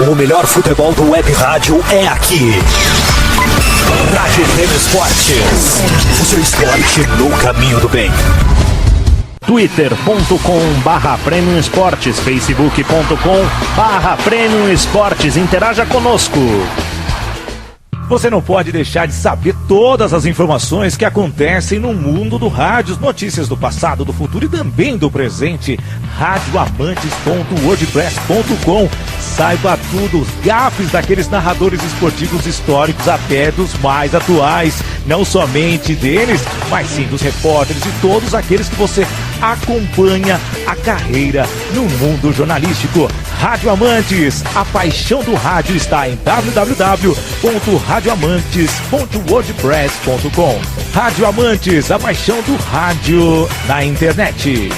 O melhor futebol do Web Rádio é aqui. Rádio FM Esportes. O seu esporte no caminho do bem. twitter.com/Premium Esportes, facebook.com/Premium Esportes. Interaja conosco. Você não pode deixar de saber todas as informações que acontecem no mundo do rádio, notícias do passado, do futuro e também do presente. radioamantes.wordpress.com. Saiba tudo, os gafes daqueles narradores esportivos históricos até dos mais atuais. Não somente deles, mas sim dos repórteres e todos aqueles que você acompanha a carreira no mundo jornalístico. Rádio Amantes, a paixão do rádio está em www.radioamantes.wordpress.com. Rádio Amantes, a paixão do rádio na internet.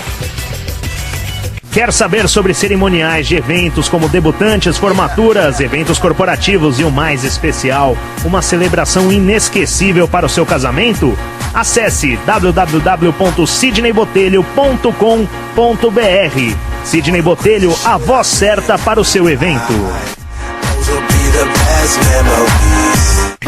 Quer saber sobre cerimoniais de eventos como debutantes, formaturas, eventos corporativos e o mais especial, uma celebração inesquecível para o seu casamento? Acesse www.sidneybotelho.com.br. Sidney Botelho, a voz certa para o seu evento.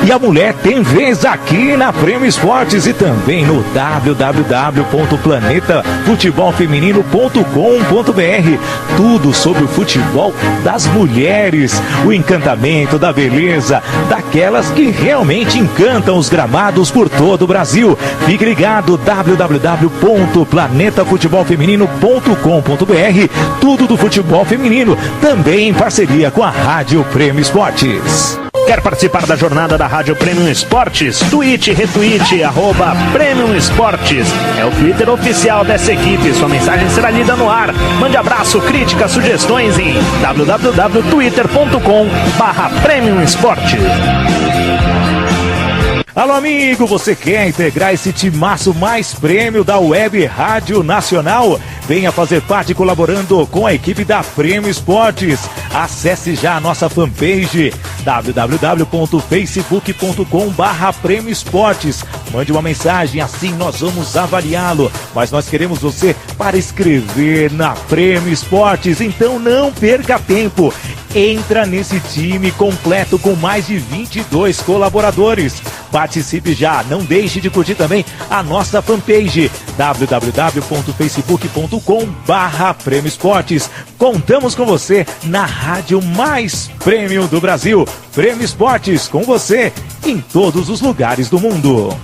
E a mulher tem vez aqui na Premium Esportes e também no www.planetafutebolfeminino.com.br. Tudo sobre o futebol das mulheres, o encantamento da beleza, daquelas que realmente encantam os gramados por todo o Brasil. Fique ligado, www.planetafutebolfeminino.com.br. Tudo do futebol feminino, também em parceria com a Rádio Premium Esportes. Quer participar da jornada da Rádio Premium Esportes? Tweet, retweet, @Premium Esportes. É o Twitter oficial dessa equipe. Sua mensagem será lida no ar. Mande abraço, críticas, sugestões em www.twitter.com/Premium Esportes. Alô, amigo, você quer integrar esse timaço mais prêmio da Web Rádio Nacional? Venha fazer parte colaborando com a equipe da Premium Esportes. Acesse já a nossa fanpage www.facebook.com/Premium Esportes. Mande uma mensagem, assim nós vamos avaliá-lo. Mas nós queremos você para escrever na Premium Esportes, então não perca tempo. Entra nesse time completo com mais de 22 colaboradores. Participe já, não deixe de curtir também a nossa fanpage www.facebook.com/Premium Esportes. Contamos com você na rádio mais premium do Brasil. Premium Esportes, com você em todos os lugares do mundo.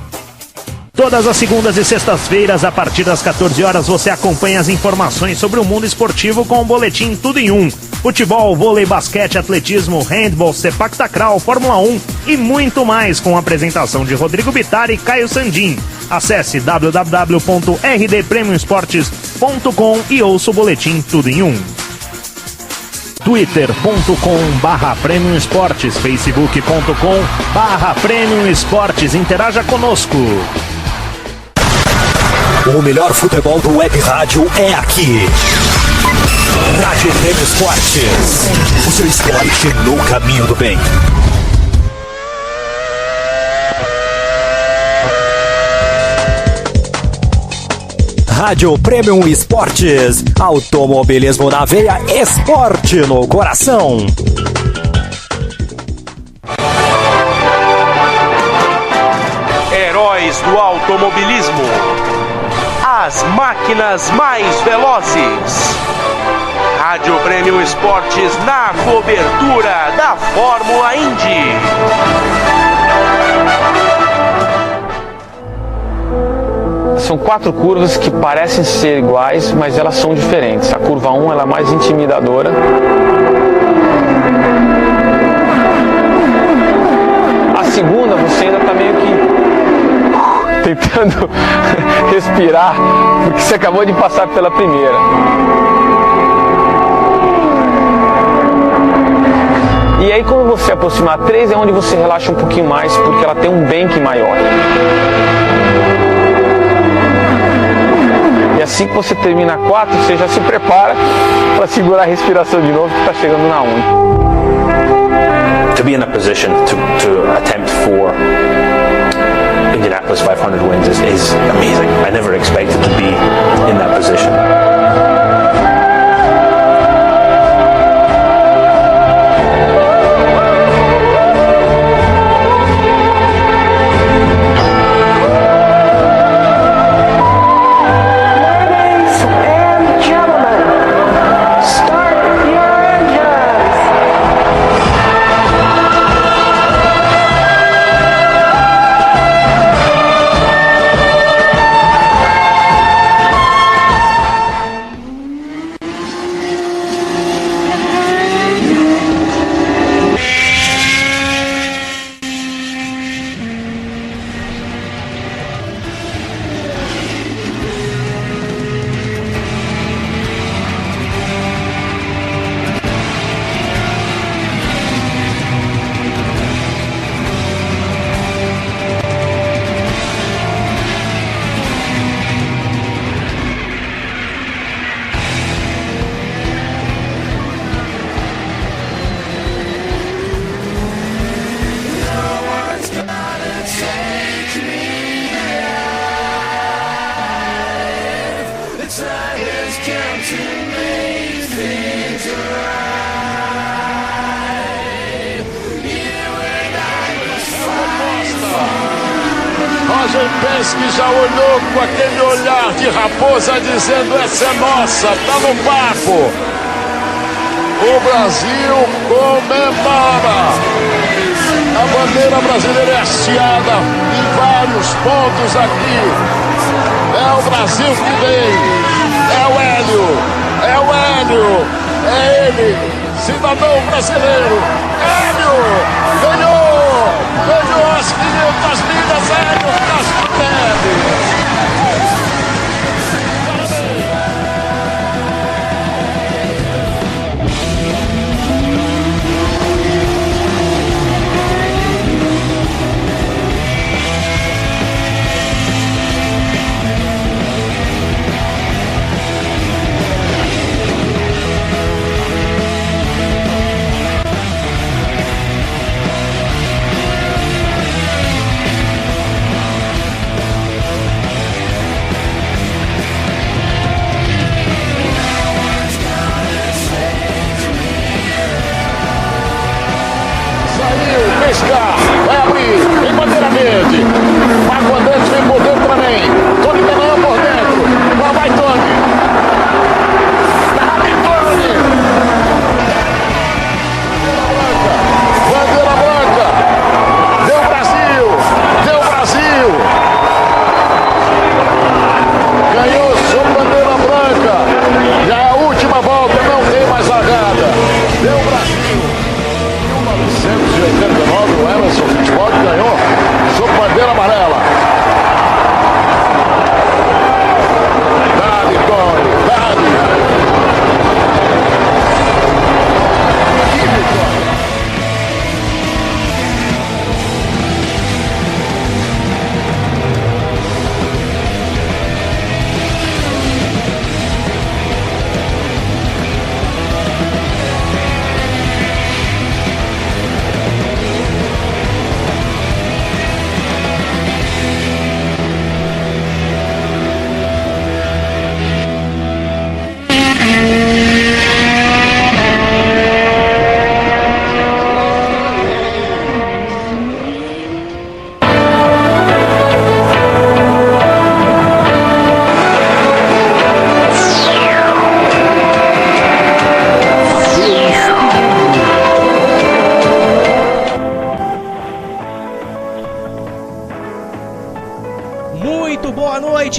Todas as segundas e sextas-feiras, a partir das 14 horas, você acompanha as informações sobre o mundo esportivo com o boletim Tudo em Um. Futebol, vôlei, basquete, atletismo, handball, sepak takraw, Fórmula 1 e muito mais, com a apresentação de Rodrigo Bittar e Caio Sandin. Acesse www.rdpremioesportes.com e ouça o boletim Tudo em Um. twitter.com/Premium Esportes, facebook.com/Premium Esportes. Interaja conosco. O melhor futebol do Web Rádio é aqui. Rádio FM Esportes. O seu esporte no caminho do bem. Rádio Premium Esportes. Automobilismo na veia, esporte no coração. Heróis do automobilismo. As máquinas mais velozes. Rádio Premium Esportes na cobertura da Fórmula Indy. São 4 curvas que parecem ser iguais, mas elas são diferentes. A curva 1 ela é mais intimidadora. A segunda você ainda está meio que tentando respirar, porque você acabou de passar pela primeira. E aí quando você aproximar a 3 é onde você relaxa um pouquinho mais, porque ela tem um bank maior. E assim que você termina a 4, você já se prepara para segurar a respiração de novo, que está chegando na 1. To be in a position to attempt for Indianapolis 500 wins is amazing. I never expected to be in that position. mas que já olhou com aquele olhar de raposa dizendo: essa é nossa, tá no papo. O Brasil comemora. A bandeira brasileira é hasteada em vários pontos aqui. É o Brasil que vem. É o Hélio. É ele, cidadão brasileiro. Hélio ganhou as 500 milhas. Hélio Castro Neves. Vai abrir, vem bandeira verde. Marco Andrés vem por dentro também. Tony Canan por dentro. Lá vai Tony. Bandeira branca. Deu Brasil. Ganhou sua bandeira branca. Já é a última volta, não tem mais largada. Deu Brasil. 1989, o Emerson Fittipaldi ganhou sob bandeira amarela. Dale, Tony, dale.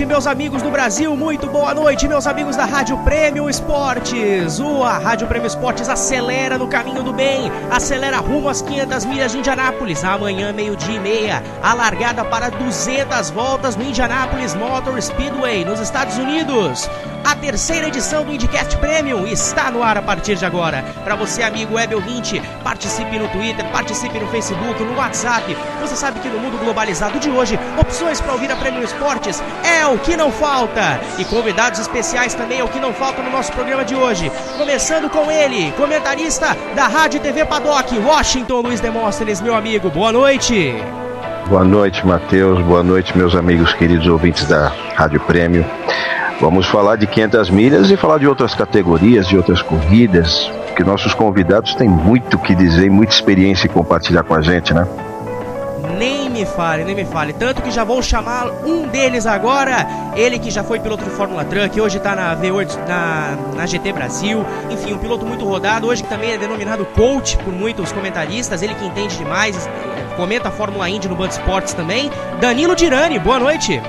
Meus amigos do Brasil, muito boa noite, meus amigos da Rádio Prêmio Esportes. A Rádio Prêmio Esportes acelera no caminho do bem, acelera rumo às 500 milhas de Indianápolis. Amanhã, 12h30, a largada para 200 voltas no Indianapolis Motor Speedway, nos Estados Unidos. A terceira edição do IndyCast Premium está no ar a partir de agora. Para você, amigo web ouvinte, participe no Twitter, participe no Facebook, no WhatsApp. Você sabe que no mundo globalizado de hoje, opções para ouvir a Premium Esportes é o que não falta. E convidados especiais também é o que não falta no nosso programa de hoje. Começando com ele, comentarista da Rádio TV Paddock, Washington, Luiz Demóstenes, meu amigo. Boa noite. Boa noite, Matheus. Boa noite, meus amigos queridos ouvintes da Rádio Prêmio. Vamos falar de 500 milhas e falar de outras categorias, de outras corridas, que nossos convidados têm muito o que dizer e muita experiência em compartilhar com a gente, né? Nem me fale. Tanto que já vou chamar um deles agora. Ele que já foi piloto de Fórmula Truck, hoje tá na V8, na GT Brasil. Enfim, um piloto muito rodado. Hoje que também é denominado coach por muitos comentaristas. Ele que entende demais, comenta a Fórmula Indy no Band Esportes também. Danilo Dirani, boa noite.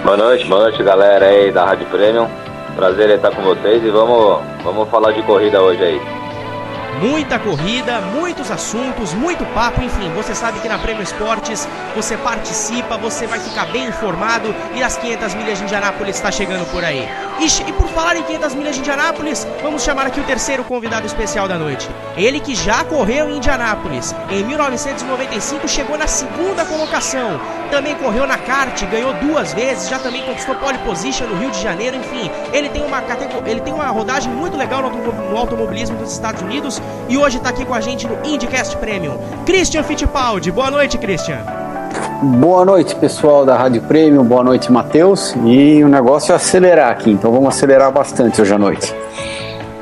Boa noite, galera aí da Rádio Premium. Prazer em estar com vocês e vamos falar de corrida hoje aí. Muita corrida, muitos assuntos, muito papo, enfim, você sabe que na Prêmio Esportes você participa, você vai ficar bem informado e as 500 milhas de Indianápolis está chegando por aí. E por falar em 500 milhas de Indianápolis, vamos chamar aqui o terceiro convidado especial da noite. Ele que já correu em Indianápolis, em 1995 chegou na segunda colocação, também correu na kart, ganhou 2 vezes, já também conquistou pole position no Rio de Janeiro, enfim, ele tem uma rodagem muito legal no automobilismo dos Estados Unidos e hoje está aqui com a gente no IndyCast Premium. Christian Fittipaldi, boa noite, Christian. Boa noite, pessoal da Rádio Premium, boa noite, Matheus. E o negócio é acelerar aqui, então vamos acelerar bastante hoje à noite.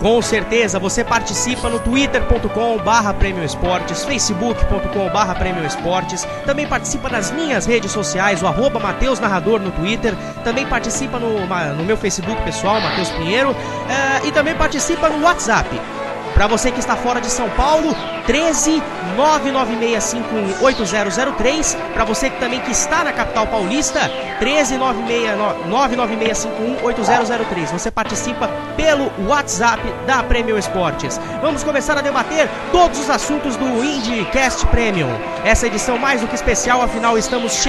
Com certeza, você participa no twitter.com/Prêmio Esportes, facebook.com/Prêmio Esportes, também participa nas minhas redes sociais, o @Mateus Narrador no Twitter, também participa no meu Facebook pessoal, Matheus Pinheiro, e também participa no WhatsApp. Para você que está fora de São Paulo, 13 996518003. Para você que também que está na capital paulista, 13 996518003. Você participa pelo WhatsApp da Prêmio Esportes. Vamos começar a debater todos os assuntos do IndyCast Premium. Essa edição mais do que especial, afinal estamos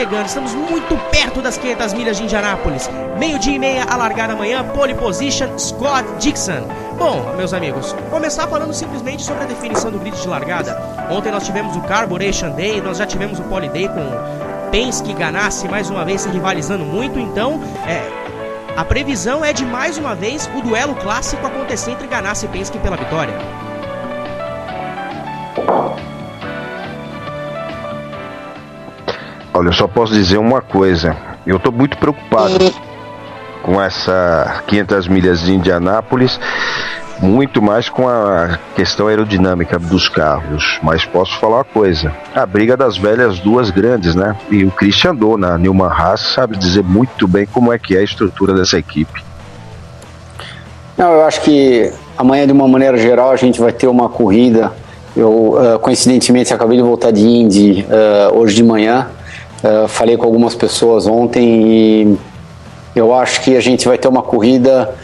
muito perto das 500 milhas de Indianápolis. 12:30 a largar amanhã, pole position, Scott Dixon. Bom, meus amigos, começar falando simplesmente sobre a definição do grid de largada. Ontem nós tivemos o Carburation Day, nós já tivemos o Pole Day com Penske e Ganassi mais uma vez se rivalizando muito, então a previsão é de mais uma vez o duelo clássico acontecer entre Ganassi e Penske pela vitória. Olha, eu só posso dizer uma coisa, eu estou muito preocupado com essa 500 milhas de Indianápolis, muito mais com a questão aerodinâmica dos carros, mas posso falar uma coisa, a briga das velhas duas grandes, né? E o Christian andou na Newman Haas, sabe dizer muito bem como é que é a estrutura dessa equipe. Não, eu acho que amanhã, de uma maneira geral, a gente vai ter uma corrida. Eu, coincidentemente, acabei de voltar de Indy hoje de manhã, falei com algumas pessoas ontem e eu acho que a gente vai ter uma corrida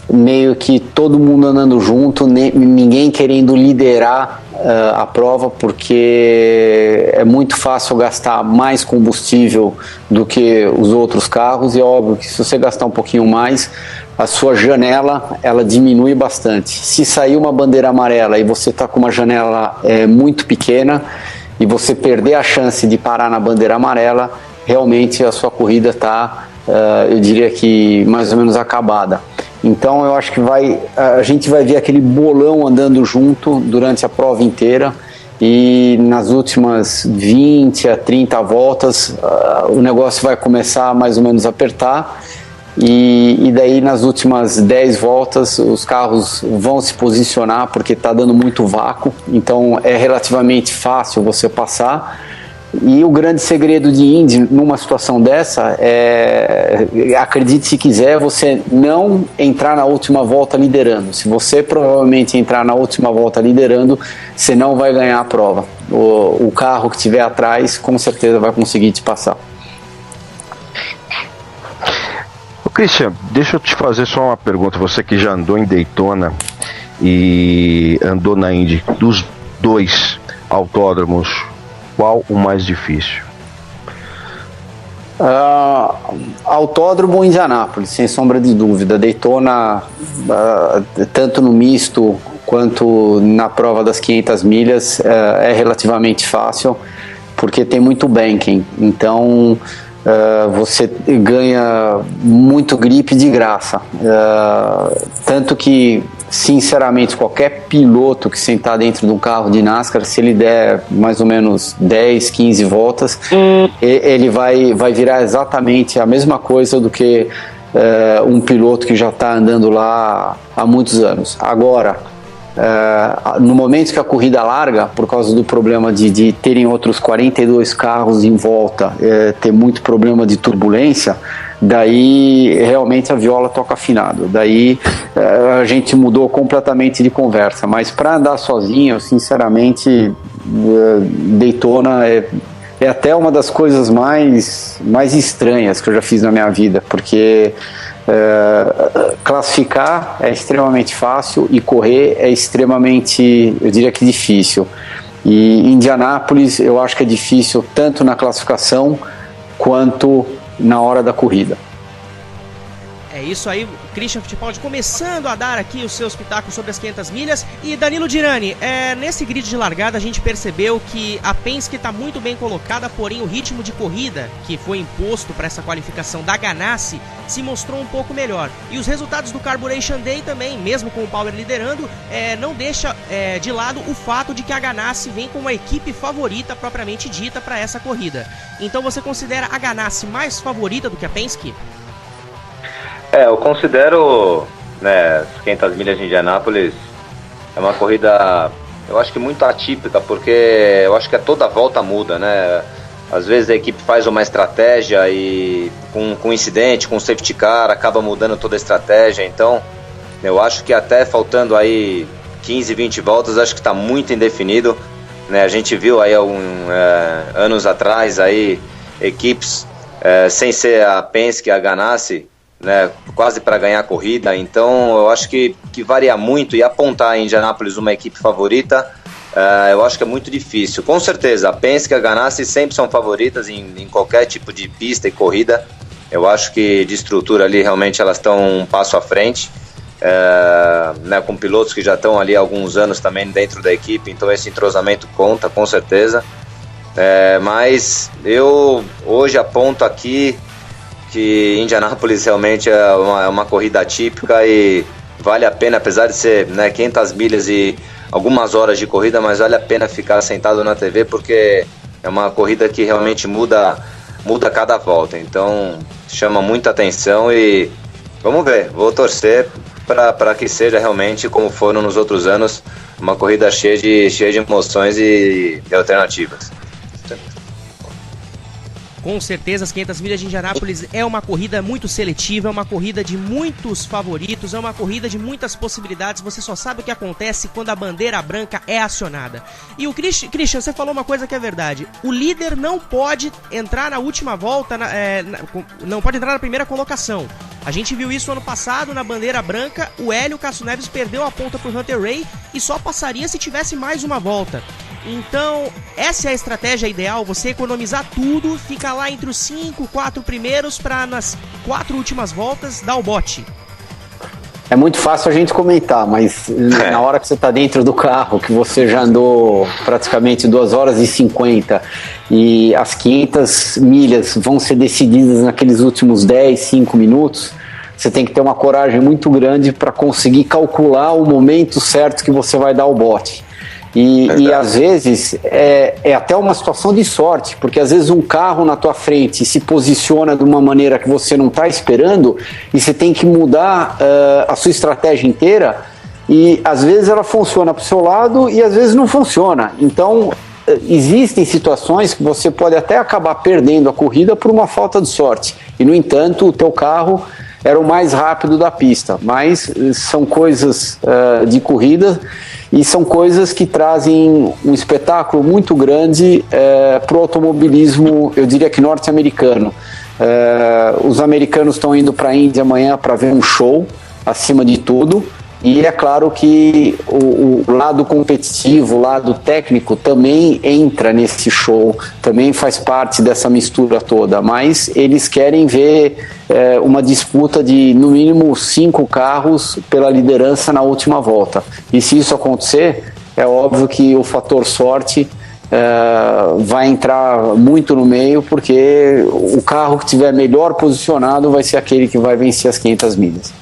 meio que todo mundo andando junto, ninguém querendo liderar a prova, porque é muito fácil gastar mais combustível do que os outros carros, e é óbvio que se você gastar um pouquinho mais, a sua janela ela diminui bastante. Se sair uma bandeira amarela e você está com uma janela muito pequena e você perder a chance de parar na bandeira amarela, realmente a sua corrida está, eu diria que mais ou menos acabada. Então eu acho que a gente vai ver aquele bolão andando junto durante a prova inteira, e nas últimas 20 a 30 voltas o negócio vai começar a mais ou menos apertar, e daí nas últimas 10 voltas os carros vão se posicionar porque está dando muito vácuo, então é relativamente fácil você passar. E o grande segredo de Indy numa situação dessa acredite se quiser, você não entrar na última volta liderando. Se você provavelmente entrar na última volta liderando, você não vai ganhar a prova. O carro que estiver atrás com certeza vai conseguir te passar. Ô Christian, deixa eu te fazer só uma pergunta. Você que já andou em Daytona e andou na Indy, dos dois autódromos, qual o mais difícil? Autódromo Indianápolis, sem sombra de dúvida. Daytona, tanto no misto quanto na prova das 500 milhas, é relativamente fácil, porque tem muito banking. Então você ganha muito grip de graça. Tanto que, sinceramente, qualquer piloto que sentar dentro de um carro de NASCAR, se ele der mais ou menos 10, 15 voltas, ele vai virar exatamente a mesma coisa do que um piloto que já está andando lá há muitos anos. Agora, no momento que a corrida larga, por causa do problema de terem outros 42 carros em volta, ter muito problema de turbulência, daí realmente a viola toca afinado. Daí a gente mudou completamente de conversa. Mas para andar sozinho, sinceramente, Daytona é até uma das coisas mais estranhas que eu já fiz na minha vida, porque classificar é extremamente fácil e correr é extremamente, eu diria que difícil. E Indianápolis eu acho que é difícil tanto na classificação quanto na hora da corrida. É isso aí, Christian Fittipaldi começando a dar aqui os seus pitacos sobre as 500 milhas. E Danilo Dirani, nesse grid de largada a gente percebeu que a Penske está muito bem colocada, porém o ritmo de corrida que foi imposto para essa qualificação da Ganassi se mostrou um pouco melhor. E os resultados do Carburation Day também, mesmo com o Power liderando, não deixa de lado o fato de que a Ganassi vem com uma equipe favorita propriamente dita para essa corrida. Então você considera a Ganassi mais favorita do que a Penske? Eu considero né, as 500 milhas de Indianápolis é uma corrida, eu acho que muito atípica, porque eu acho que a toda volta muda, né? Às vezes a equipe faz uma estratégia e com incidente, com safety car, acaba mudando toda a estratégia. Então, eu acho que até faltando aí 15, 20 voltas, acho que está muito indefinido, né? A gente viu aí anos atrás aí equipes sem ser a Penske e a Ganassi, né, quase para ganhar a corrida. Então eu acho que varia muito, e apontar em Indianápolis uma equipe favorita, eu acho que é muito difícil. Com certeza, a Penske e a Ganassi sempre são favoritas em qualquer tipo de pista e corrida. Eu acho que de estrutura ali realmente elas estão um passo à frente, né, com pilotos que já estão ali há alguns anos também dentro da equipe, então esse entrosamento conta, com certeza. Mas eu hoje aponto aqui que Indianápolis realmente é uma corrida atípica e vale a pena, apesar de ser, né, 500 milhas e algumas horas de corrida, mas vale a pena ficar sentado na TV, porque é uma corrida que realmente muda cada volta, então chama muita atenção e vamos ver, vou torcer para que seja realmente como foram nos outros anos, uma corrida cheia de emoções e alternativas. Com certeza, as 500 milhas de Indianápolis é uma corrida muito seletiva, é uma corrida de muitos favoritos, é uma corrida de muitas possibilidades. Você só sabe o que acontece quando a bandeira branca é acionada. E o Christian, você falou uma coisa que é verdade. O líder não pode entrar na última volta, não pode entrar na primeira colocação. A gente viu isso ano passado na bandeira branca. O Hélio Castro Neves perdeu a ponta para o Hunter Ray e só passaria se tivesse mais uma volta. Então, essa é a estratégia ideal, você economizar tudo, ficar lá entre os 5, 4 primeiros para nas 4 últimas voltas dar o bote. É muito fácil a gente comentar, mas na hora que você está dentro do carro, que você já andou praticamente 2 horas e 50 e as 500 milhas vão ser decididas naqueles últimos 10, 5 minutos, você tem que ter uma coragem muito grande para conseguir calcular o momento certo que você vai dar o bote. E às vezes é até uma situação de sorte, porque às vezes um carro na tua frente se posiciona de uma maneira que você não está esperando e você tem que mudar a sua estratégia inteira, e às vezes ela funciona para o seu lado e às vezes não funciona. Então existem situações que você pode até acabar perdendo a corrida por uma falta de sorte, e no entanto o teu carro era o mais rápido da pista. Mas são coisas de corrida e são coisas que trazem um espetáculo muito grande para o automobilismo, eu diria que norte-americano. Os americanos estão indo para a Índia amanhã para ver um show, acima de tudo, e é claro que o lado competitivo, o lado técnico também entra nesse show, também faz parte dessa mistura toda, mas eles querem ver uma disputa de no mínimo 5 carros pela liderança na última volta. E se isso acontecer, é óbvio que o fator sorte vai entrar muito no meio, porque o carro que estiver melhor posicionado vai ser aquele que vai vencer as 500 milhas.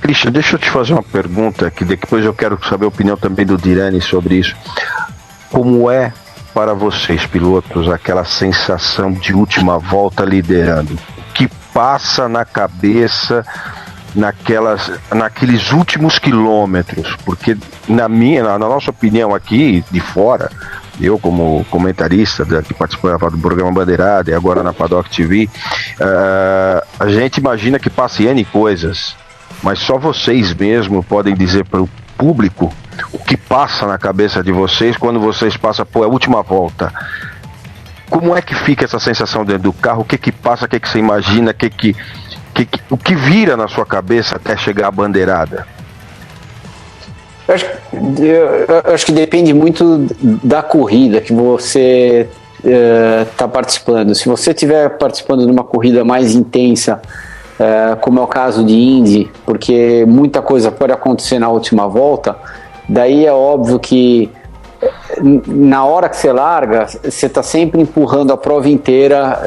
Christian, deixa eu te fazer uma pergunta, que depois eu quero saber a opinião também do Dirani sobre isso. Como é para vocês, pilotos, aquela sensação de última volta liderando? O que passa na cabeça naqueles últimos quilômetros? Porque na nossa opinião aqui de fora, eu como comentarista que participava do programa Bandeirada e agora na Paddock TV, a gente imagina que passe N coisas, mas só vocês mesmo podem dizer para o público o que passa na cabeça de vocês quando vocês passam por a última volta. Como é que fica essa sensação dentro do carro? O que passa, o que você imagina, o que vira na sua cabeça até chegar à bandeirada? Eu acho que depende muito da corrida que você está participando. Se você estiver participando de uma corrida mais intensa, como é o caso de Indy, porque muita coisa pode acontecer na última volta, daí é óbvio que na hora que você larga, você está sempre empurrando a prova inteira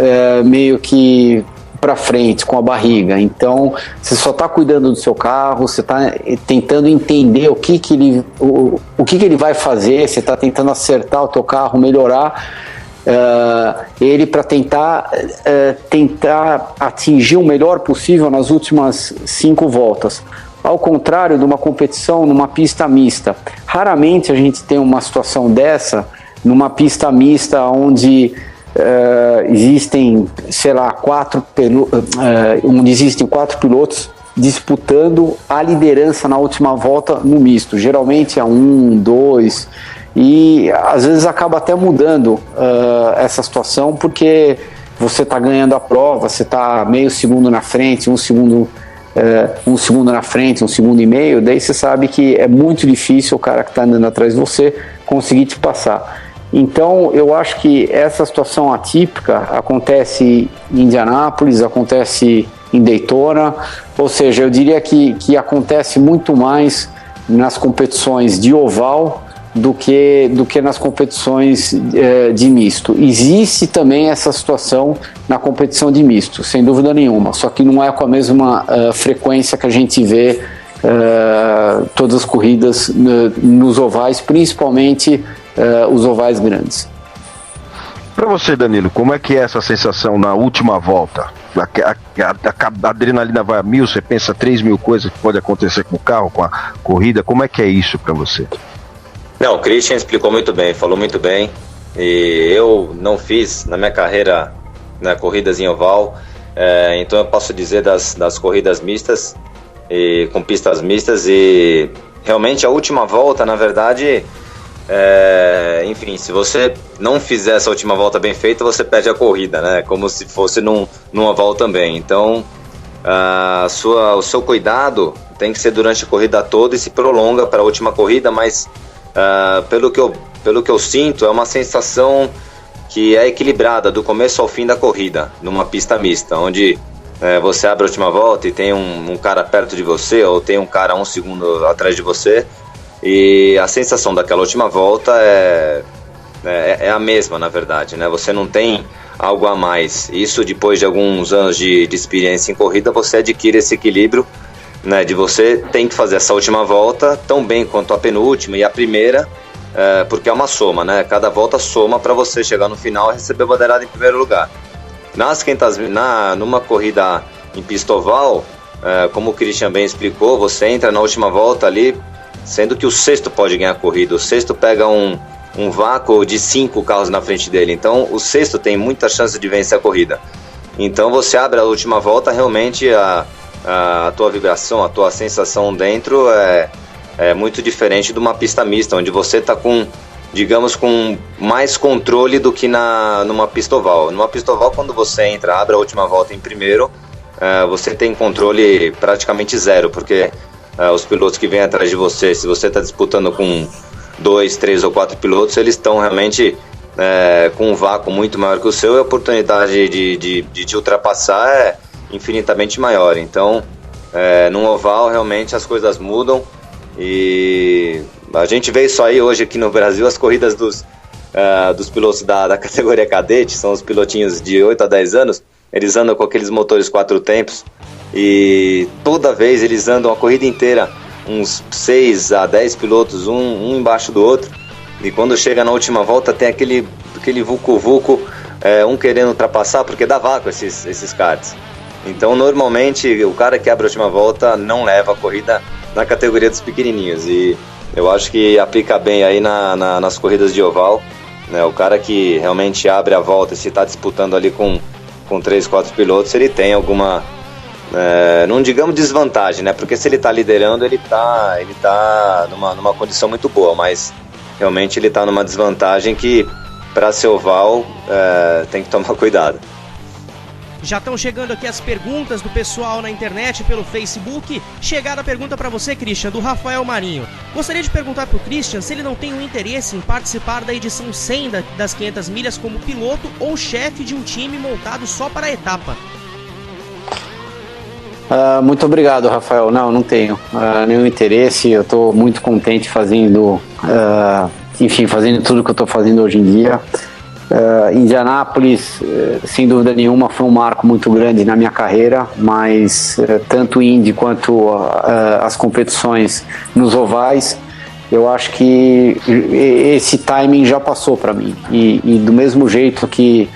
meio que para frente, com a barriga. Então você só está cuidando do seu carro, você está tentando entender o que ele vai fazer, você está tentando acertar o teu carro, melhorar ele para tentar atingir o melhor possível nas últimas 5 voltas. Ao contrário de uma competição numa pista mista. Raramente a gente tem uma situação dessa numa pista mista onde existem, sei lá, onde existem 4 pilotos disputando a liderança na última volta no misto. Geralmente é 1, 2, e às vezes acaba até mudando essa situação, porque você está ganhando a prova, você está meio segundo na frente, um segundo na frente, 1,5 segundos, daí você sabe que é muito difícil o cara que está andando atrás de você conseguir te passar. Então eu acho que essa situação atípica acontece em Indianápolis, acontece em Daytona, ou seja, eu diria que acontece muito mais nas competições de oval do que nas competições de misto. Existe também essa situação na competição de misto, sem dúvida nenhuma, só que não é com a mesma frequência que a gente vê todas as corridas nos ovais, principalmente os ovais grandes. Para você, Danilo, como é que é essa sensação na última volta? A adrenalina vai a 1000, você pensa 3.000 coisas que pode acontecer com o carro, com a corrida, como é que é isso para você? Não, o Christian explicou muito bem, falou muito bem, e eu não fiz na minha carreira corridas em oval, então eu posso dizer das corridas mistas, e com pistas mistas, e realmente a última volta, na verdade, enfim, se você não fizer essa última volta bem feita, você perde a corrida, né? Como se fosse num oval também. Então, o seu cuidado tem que ser durante a corrida toda e se prolonga para a última corrida, mas pelo que eu sinto, é uma sensação que é equilibrada do começo ao fim da corrida, numa pista mista, onde você abre a última volta e tem um cara perto de você, ou tem um cara 1 segundo atrás de você, e a sensação daquela última volta é a mesma, na verdade, né? Você não tem algo a mais. Isso, depois de alguns anos de experiência em corrida, você adquire esse equilíbrio, né, de você tem que fazer essa última volta tão bem quanto a penúltima e a primeira, porque é uma soma, né? Cada volta soma para você chegar no final e receber a bandeirada em primeiro lugar. Numa corrida em pista oval, como o Christian bem explicou, você entra na última volta ali, sendo que o sexto pode ganhar a corrida. O sexto pega um vácuo de 5 carros na frente dele, então o sexto tem muita chance de vencer a corrida. Então você abre a última volta, realmente a tua vibração, a tua sensação dentro é muito diferente de uma pista mista, onde você está com mais controle do que numa pista oval. Numa pista oval, quando você entra, abre a última volta em primeiro, você tem controle praticamente zero, porque os pilotos que vêm atrás de você, se você está disputando com 2, 3 ou 4 pilotos, eles estão realmente com um vácuo muito maior que o seu, e a oportunidade de te ultrapassar é infinitamente maior. Então, num oval, realmente as coisas mudam, e a gente vê isso aí hoje aqui no Brasil, as corridas dos pilotos da categoria cadete, são os pilotinhos de 8 a 10 anos, eles andam com aqueles motores 4 tempos, e toda vez eles andam a corrida inteira, uns 6 a 10 pilotos, um embaixo do outro, e quando chega na última volta tem aquele vucu-vucu, um querendo ultrapassar, porque dá vácuo esses karts. Então normalmente o cara que abre a última volta não leva a corrida na categoria dos pequenininhos, e eu acho que aplica bem aí nas corridas de oval, né? O cara que realmente abre a volta, se está disputando ali com 3, 4 pilotos, ele tem alguma, não digamos desvantagem, né? Porque se ele está liderando, ele tá numa condição muito boa, mas realmente ele está numa desvantagem que, para ser oval, tem que tomar cuidado. Já estão chegando aqui as perguntas do pessoal na internet, pelo Facebook. Chegada a pergunta para você, Christian, do Rafael Marinho. Gostaria de perguntar para o Christian se ele não tem um interesse em participar da edição 100 das 500 milhas como piloto ou chefe de um time montado só para a etapa. Muito obrigado, Rafael. Não tenho nenhum interesse. Eu estou muito contente fazendo tudo que eu estou fazendo hoje em dia. Indianápolis, sem dúvida nenhuma, foi um marco muito grande na minha carreira, mas tanto Indy quanto as competições nos ovais, eu acho que esse timing já passou para mim, e do mesmo jeito que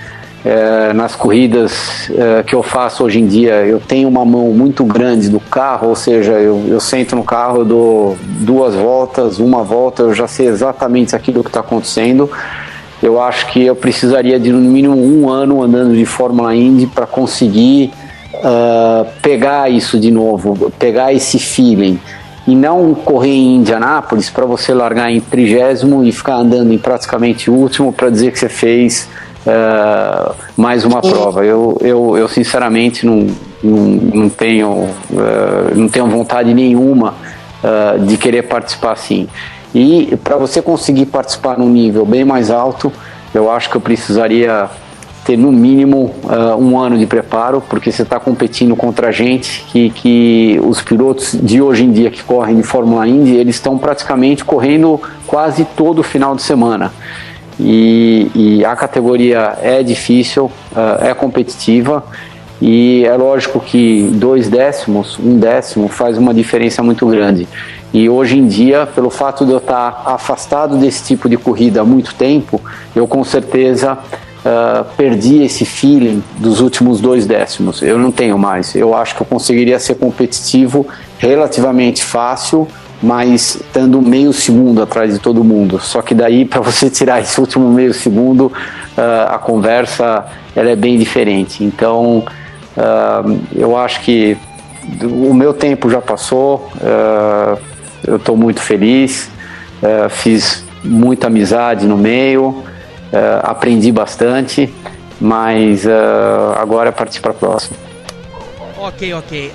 nas corridas que eu faço hoje em dia, eu tenho uma mão muito grande do carro, ou seja, eu sento no carro, eu dou 2 voltas, 1 volta, eu já sei exatamente aquilo que está acontecendo. Eu acho que eu precisaria de no mínimo 1 ano andando de Fórmula Indy para conseguir pegar isso de novo, pegar esse feeling. E não correr em Indianápolis para você largar em 30º e ficar andando em praticamente último para dizer que você fez mais uma prova. Eu sinceramente não tenho vontade nenhuma de querer participar assim. E para você conseguir participar num nível bem mais alto, eu acho que eu precisaria ter no mínimo 1 ano de preparo, porque você está competindo contra gente que os pilotos de hoje em dia que correm de Fórmula Indy, eles estão praticamente correndo quase todo final de semana. E a categoria é difícil, é competitiva, e é lógico que 2 décimos, 1 décimo faz uma diferença muito grande. E hoje em dia, pelo fato de eu estar afastado desse tipo de corrida há muito tempo, eu com certeza perdi esse feeling dos últimos 2 décimos. Eu não tenho mais. Eu acho que eu conseguiria ser competitivo relativamente fácil, mas estando meio segundo atrás de todo mundo. Só que daí, para você tirar esse último meio segundo, a conversa ela é bem diferente. Então, eu acho que o meu tempo já passou, eu estou muito feliz, fiz muita amizade no meio, aprendi bastante, mas agora é partir para a próxima. Ok.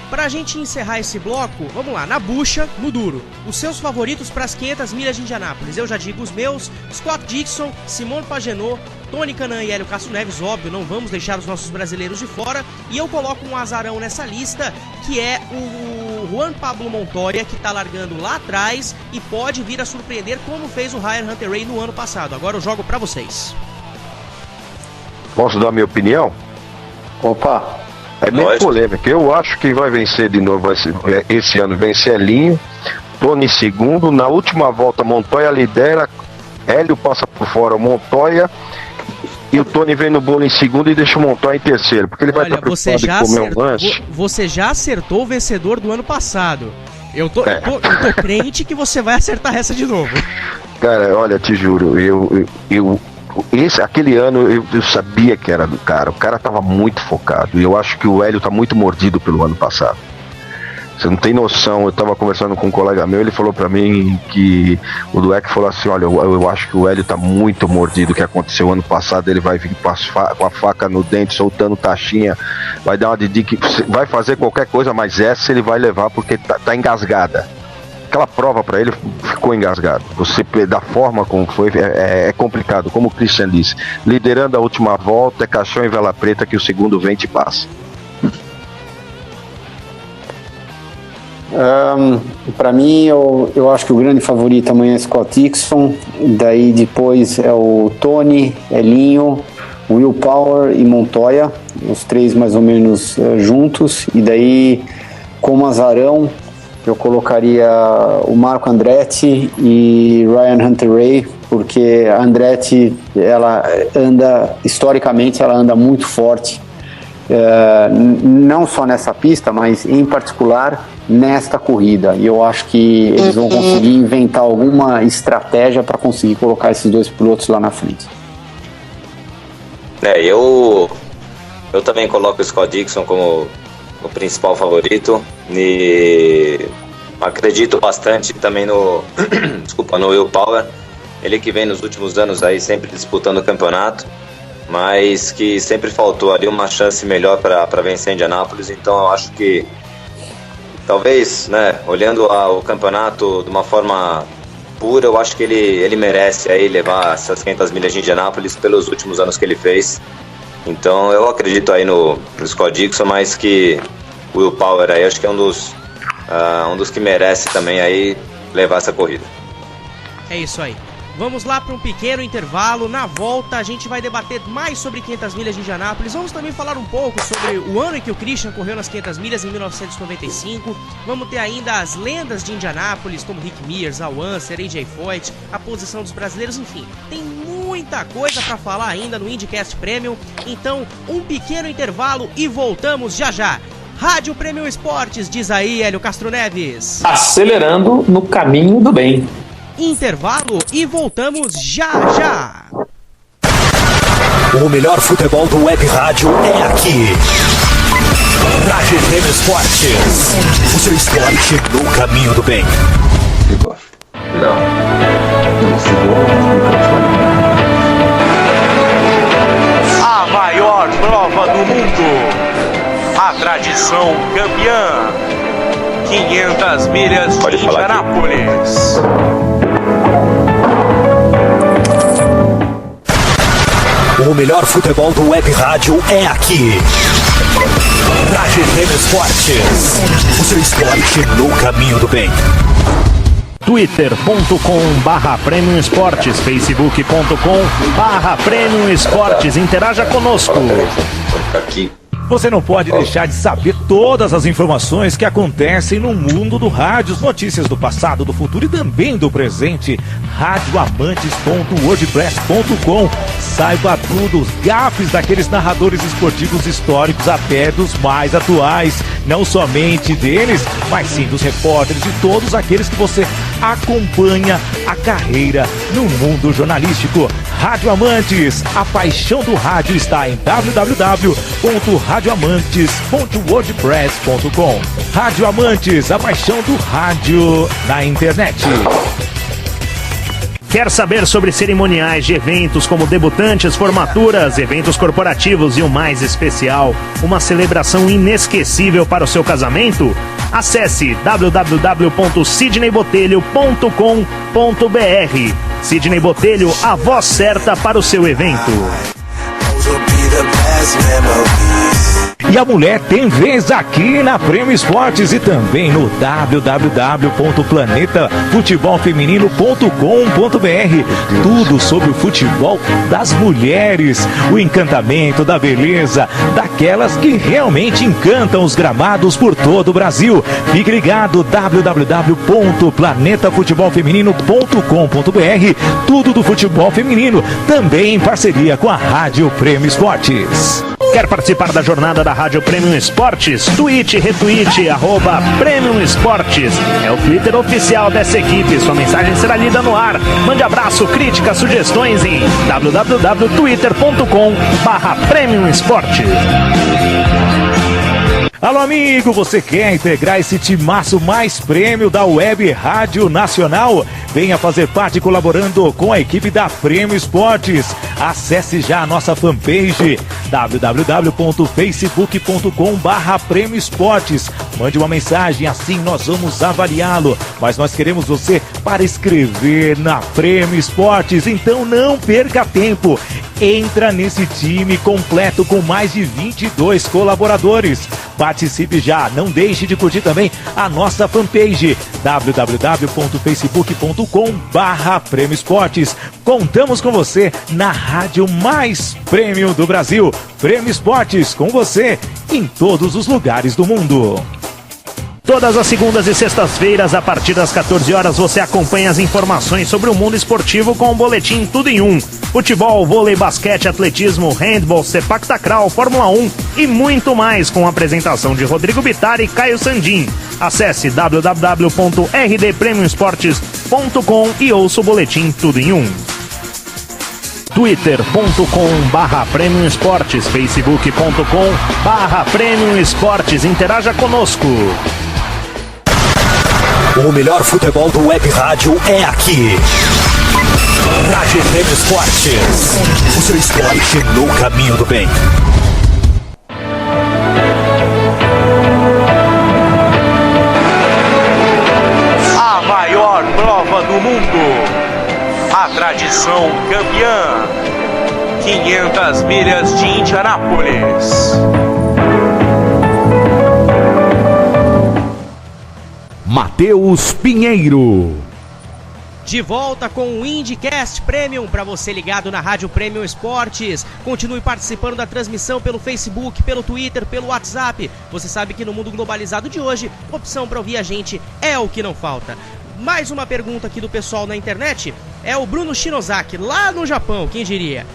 Pra gente encerrar esse bloco, vamos lá, na bucha, no duro. Os seus favoritos para as 500 milhas de Indianápolis. Eu já digo os meus: Scott Dixon, Simone Pagenaud, Tony Kanaan e Hélio Castro Neves, óbvio, não vamos deixar os nossos brasileiros de fora. E eu coloco um azarão nessa lista, que é o Juan Pablo Montoya, que tá largando lá atrás e pode vir a surpreender como fez o Ryan Hunter-Reay no ano passado. Agora eu jogo pra vocês. Posso dar minha opinião? Opa! É bem polêmica. Eu acho que vai vencer de novo esse ano. Vencer Elinho, Tony segundo. Na última volta, Montoya lidera, Hélio passa por fora o Montoya, e o Tony vem no bolo em segundo e deixa o Montoya em terceiro, porque ele vai estar preocupado em comer um lanche. Você já acertou o vencedor do ano passado. Eu tô crente que você vai acertar essa de novo. Cara, olha, te juro, aquele ano eu sabia que era do cara. O cara tava muito focado. E eu acho que o Hélio tá muito mordido pelo ano passado. Você não tem noção. Eu tava conversando com um colega meu, ele falou pra mim que o Dueck falou assim: olha, eu acho que o Hélio tá muito mordido. O que aconteceu ano passado, ele vai vir com a faca no dente, soltando taxinha, vai dar uma Didi, vai fazer qualquer coisa, mas essa ele vai levar porque tá engasgada. Aquela prova para ele ficou engasgado. Você, da forma como foi, é complicado. Como o Christian disse, liderando a última volta, é caixão e vela preta que o segundo vem e te passa. Para mim, eu acho que o grande favorito amanhã é Scott Dixon. Daí depois é o Tony, Elinho, Will Power e Montoya, os 3 mais ou menos juntos. E daí, como azarão, eu colocaria o Marco Andretti e Ryan Hunter-Reay, porque a Andretti, historicamente, ela anda muito forte, não só nessa pista, mas em particular nesta corrida. E eu acho que eles vão conseguir inventar alguma estratégia para conseguir colocar esses 2 pilotos lá na frente. Eu também coloco o Scott Dixon como o principal favorito, e acredito bastante também no Will Power, ele que vem nos últimos anos aí sempre disputando o campeonato, mas que sempre faltou ali uma chance melhor para vencer Indianápolis. Então eu acho que talvez, né, olhando o campeonato de uma forma pura, eu acho que ele merece aí levar essas 500 milhas de Indianápolis pelos últimos anos que ele fez. Então eu acredito aí no Scott Dixon, mas que o Will Power aí acho que é um dos que merece também aí levar essa corrida. É isso aí. Vamos lá para um pequeno intervalo. Na volta a gente vai debater mais sobre 500 milhas de Indianápolis. Vamos também falar um pouco sobre o ano em que o Christian correu nas 500 milhas, em 1995. Vamos ter ainda as lendas de Indianápolis, como Rick Mears, Al Unser, AJ Foyt, a posição dos brasileiros, enfim. Tem muita coisa para falar ainda no IndyCast Premium. Então, um pequeno intervalo e voltamos já já. Rádio Premium Esportes, diz aí Hélio Castro Neves. Acelerando no caminho do bem. Intervalo e voltamos já já. O melhor futebol do web rádio é aqui. Rádio Prêmio Esportes. O seu esporte no caminho do bem. Não desligou o microfone. A maior prova do mundo. A tradição campeã. 500 milhas de Indianápolis. O melhor futebol do web rádio é aqui. Rádio Prêmio Esportes. O seu esporte no caminho do bem. twitter.com/Premium Esportes, facebook.com/Premium Esportes. Interaja conosco. Aqui. Você não pode deixar de saber todas as informações que acontecem no mundo do rádio, notícias do passado, do futuro e também do presente. radioamantes.wordpress.com. Saiba tudo, os gafes daqueles narradores esportivos históricos até dos mais atuais. Não somente deles, mas sim dos repórteres e todos aqueles que você acompanha a carreira no mundo jornalístico. Rádio Amantes, a paixão do rádio está em www.radioamantes.wordpress.com. Rádio Amantes, a paixão do rádio na internet. Quer saber sobre cerimoniais de eventos como debutantes, formaturas, eventos corporativos e o mais especial, uma celebração inesquecível para o seu casamento? Acesse www.sidneybotelho.com.br. Sidney Botelho, a voz certa para o seu evento. E a mulher tem vez aqui na Premium Esportes e também no www.planetafutebolfeminino.com.br. Tudo sobre o futebol das mulheres, o encantamento da beleza, daquelas que realmente encantam os gramados por todo o Brasil. Fique ligado, www.planetafutebolfeminino.com.br. Tudo do futebol feminino, também em parceria com a Rádio Premium Esportes. Quer participar da jornada da Rádio Premium Esportes? Tweet, retweet, @Premium Esportes. É o Twitter oficial dessa equipe. Sua mensagem será lida no ar. Mande abraço, críticas, sugestões em www.twitter.com/Premium Esportes. Alô, amigo, você quer integrar esse timaço mais prêmio da Web Rádio Nacional? Venha fazer parte colaborando com a equipe da Premium Esportes. Acesse já a nossa fanpage www.facebook.com/Premium Esportes. Mande uma mensagem, assim nós vamos avaliá-lo. Mas nós queremos você para escrever na Premium Esportes, então não perca tempo. Entra nesse time completo com mais de 22 colaboradores. Participe já, não deixe de curtir também a nossa fanpage www.facebook.com/Premium Esportes. Contamos com você na rádio mais premium do Brasil. Premium Esportes, com você em todos os lugares do mundo. Todas as segundas e sextas-feiras, a partir das 14 horas, você acompanha as informações sobre o mundo esportivo com o boletim Tudo em Um. Futebol, vôlei, basquete, atletismo, handball, sepak takraw, Fórmula 1 e muito mais, com a apresentação de Rodrigo Bittar e Caio Sandin. Acesse www.rdpremioesportes.com e ouça o boletim Tudo em Um. twitter.com/Premium Esportes, facebook.com/Premium Esportes. Interaja conosco. O melhor futebol do web rádio é aqui. Rádio Prêmio Esportes. O seu esporte no caminho do bem. A maior prova do mundo. A tradição campeã. 500 milhas de Indianápolis. Matheus Pinheiro. De volta com o IndyCast Premium para você ligado na Rádio Premium Esportes. Continue participando da transmissão pelo Facebook, pelo Twitter, pelo WhatsApp. Você sabe que no mundo globalizado de hoje, opção para ouvir a gente é o que não falta. Mais uma pergunta aqui do pessoal na internet é o Bruno Shinozaki, lá no Japão, quem diria?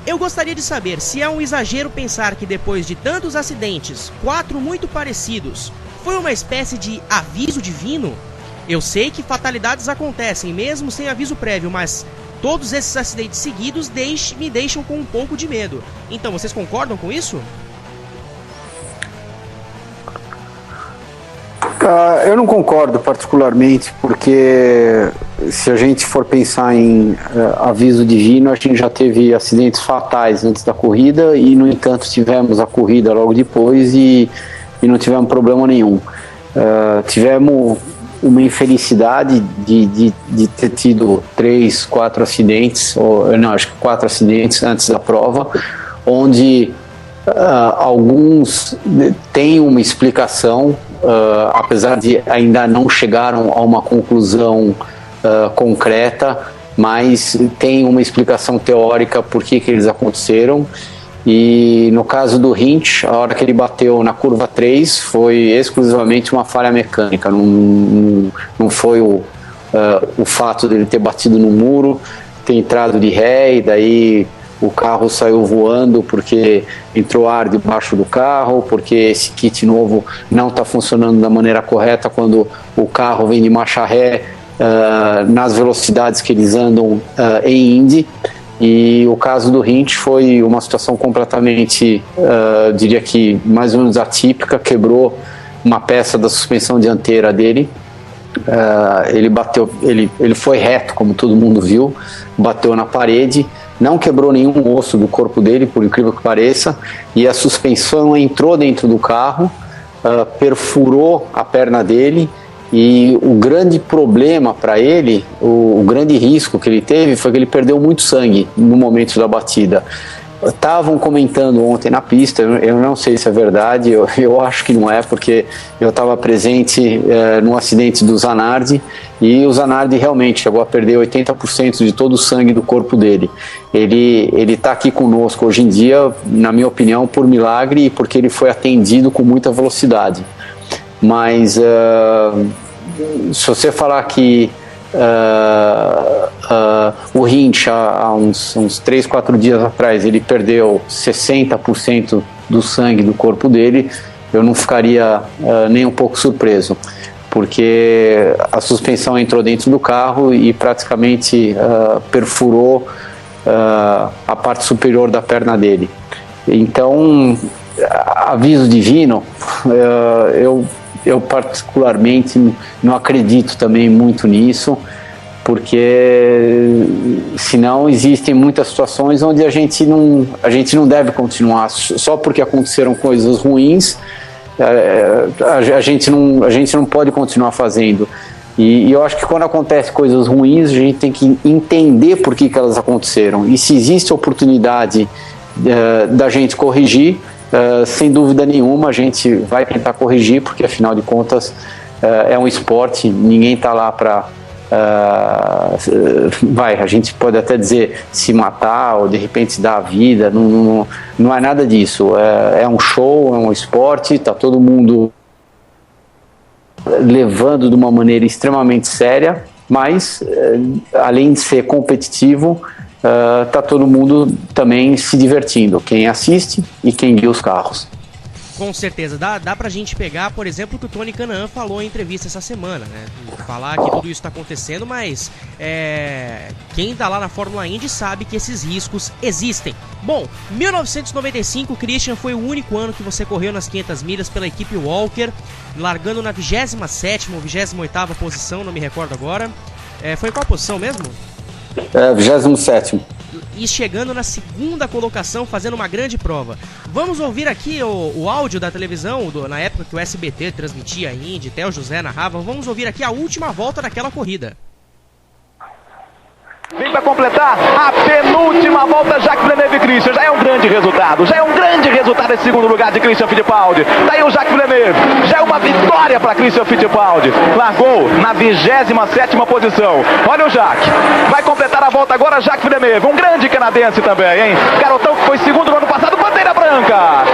Eu gostaria de saber se é um exagero pensar que depois de tantos acidentes, 4 muito parecidos, foi uma espécie de aviso divino? Eu sei que fatalidades acontecem mesmo sem aviso prévio, mas todos esses acidentes seguidos me deixam com um pouco de medo. Então, vocês concordam com isso? Eu não concordo particularmente, porque se a gente for pensar em aviso divino, a gente já teve acidentes fatais antes da corrida e, no entanto, tivemos a corrida logo depois e não tivemos problema nenhum. Tivemos uma infelicidade de ter tido 3, 4 acidentes, acho que 4 acidentes antes da prova, onde alguns têm uma explicação, apesar de ainda não chegaram a uma conclusão concreta, mas tem uma explicação teórica por que eles aconteceram. E no caso do Hint, a hora que ele bateu na curva 3 foi exclusivamente uma falha mecânica, não foi o fato dele ter batido no muro, ter entrado de ré e daí o carro saiu voando porque entrou ar debaixo do carro, porque esse kit novo não está funcionando da maneira correta quando o carro vem de marcha ré nas velocidades que eles andam em Indy. E o caso do Hint foi uma situação completamente, diria que mais ou menos atípica, quebrou uma peça da suspensão dianteira dele. Ele bateu, ele foi reto, como todo mundo viu, bateu na parede, não quebrou nenhum osso do corpo dele, por incrível que pareça, e a suspensão entrou dentro do carro, perfurou a perna dele, e o grande problema para ele, o grande risco que ele teve foi que ele perdeu muito sangue no momento da batida. Estavam comentando ontem na pista, eu não sei se é verdade, eu acho que não é, porque eu estava presente no acidente do Zanardi, e o Zanardi realmente chegou a perder 80% de todo o sangue do corpo dele. Ele está aqui conosco hoje em dia, na minha opinião, por milagre, e porque ele foi atendido com muita velocidade. Mas se você falar que o Hint há uns 3, 4 dias atrás ele perdeu 60% do sangue do corpo dele, eu não ficaria nem um pouco surpreso, porque a suspensão entrou dentro do carro e praticamente perfurou a parte superior da perna dele. Então, aviso divino, eu particularmente não acredito também muito nisso, porque senão existem muitas situações onde a gente não deve continuar só porque aconteceram coisas ruins. A gente não pode continuar fazendo, e eu acho que quando acontecem coisas ruins a gente tem que entender por que elas aconteceram, e se existe oportunidade da gente corrigir, sem dúvida nenhuma a gente vai tentar corrigir, porque afinal de contas é um esporte, ninguém está lá para a gente pode até dizer se matar ou de repente se dar a vida, não é nada disso, é um show, é um esporte, está todo mundo levando de uma maneira extremamente séria, mas além de ser competitivo, tá todo mundo também se divertindo, quem assiste e quem guia os carros. Com certeza, dá pra gente pegar, por exemplo, o que o Tony Kanaan falou em entrevista essa semana, né? Falar que tudo isso tá acontecendo, mas quem tá lá na Fórmula Indy sabe que esses riscos existem. Bom, 1995, Christian, foi o único ano que você correu nas 500 milhas pela equipe Walker, largando na 27ª ou 28ª posição, não me recordo agora. Foi em qual posição mesmo? 27º. E chegando na 2ª colocação, fazendo uma grande prova. Vamos ouvir aqui o áudio da televisão, na época que o SBT transmitia a Indy, até o José narrava. Vamos ouvir aqui a última volta daquela corrida. Vem para completar a penúltima volta, Jacques Villeneuve e Christian. Já é um grande resultado esse segundo lugar de Christian Fittipaldi. Daí o Jacques Villeneuve, já é uma vitória para Christian Fittipaldi. Largou na 27ª posição. Olha o Jacques, vai completar a volta agora, Jacques Villeneuve, um grande canadense também, hein? Garotão que foi segundo no ano passado, bandeira branca.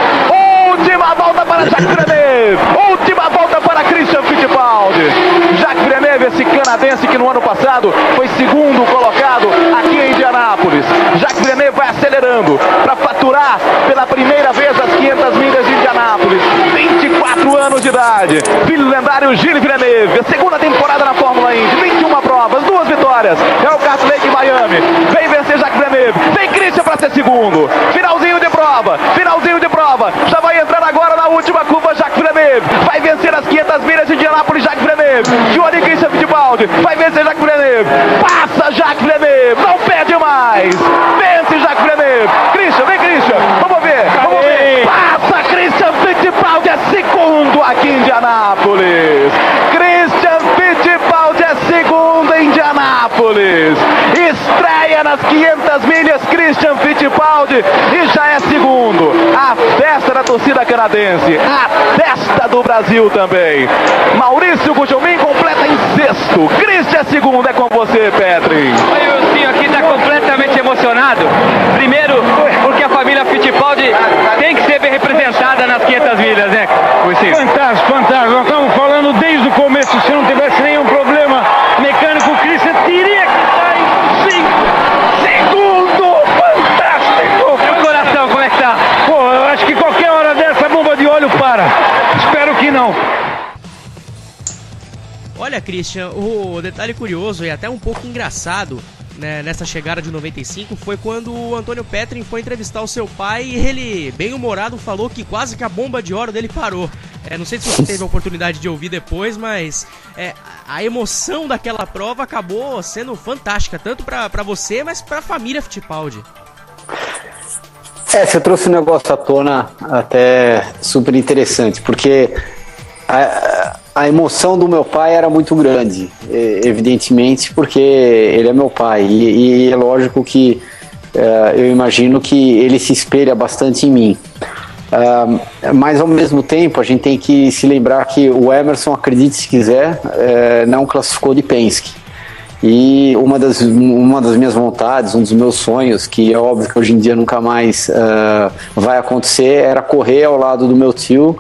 Última volta para Jacques Villeneuve, última volta para Christian Fittipaldi. Jacques Villeneuve, esse canadense que no ano passado foi segundo colocado aqui em Indianápolis. Jacques Villeneuve vai acelerando para faturar pela primeira vez as 500 milhas de Indianápolis. 24 anos de idade, filho do lendário Gilles Villeneuve, segunda temporada na Fórmula Indy, 21 provas, 2 vitórias. É o Kart Lake Miami, vem vencer Jacques Villeneuve, vem Christian para ser segundo. Finalzinho de prova, já vai entrar agora na última curva, Jacques Villeneuve, vai vencer as 500 milhas de Indianápolis, Jacques Villeneuve, de olho em Christian Fittipaldi, vai vencer Jacques Villeneuve, passa Jacques Villeneuve, não perde mais, vence Jacques Villeneuve, Christian, vem Christian, vamos ver, passa Christian Fittipaldi, é segundo aqui em Indianápolis, Christian Fittipaldi é segundo em Indianápolis, estreia nas 500 milhas Christian Fittipaldi e já é segundo. A festa da torcida canadense, a festa do Brasil também. Maurício Gugelmin completa em sexto, Christian é segundo, é com você, Petri. Olha, o Wilson aqui está completamente emocionado. Primeiro, porque a família Fittipaldi tem que ser bem representada nas 500 milhas, né, Wilson? Fantástico. Nós estamos falando desde o começo, se não tivesse nenhum problema mecânico, o Christian teria que estar em segundo. Fantástico. E o coração, como é que tá? Pô, eu acho que qualquer hora dessa a bomba de óleo para. Espero que não. Olha, Christian, o detalhe curioso e até um pouco engraçado, né, nessa chegada de 95 foi quando o Antônio Petrin foi entrevistar o seu pai e ele, bem humorado, falou que quase que a bomba de óleo dele parou. Não sei se você teve a oportunidade de ouvir depois, mas a emoção daquela prova acabou sendo fantástica, tanto para você, mas para a família Fittipaldi. Você trouxe um negócio à tona até super interessante, porque a emoção do meu pai era muito grande, evidentemente, porque ele é meu pai, e é lógico que eu imagino que ele se espelha bastante em mim. Mas ao mesmo tempo a gente tem que se lembrar que o Emerson, acredite se quiser, não classificou de Penske. E uma das minhas vontades, um dos meus sonhos, que é óbvio que hoje em dia nunca mais vai acontecer, era correr ao lado do meu tio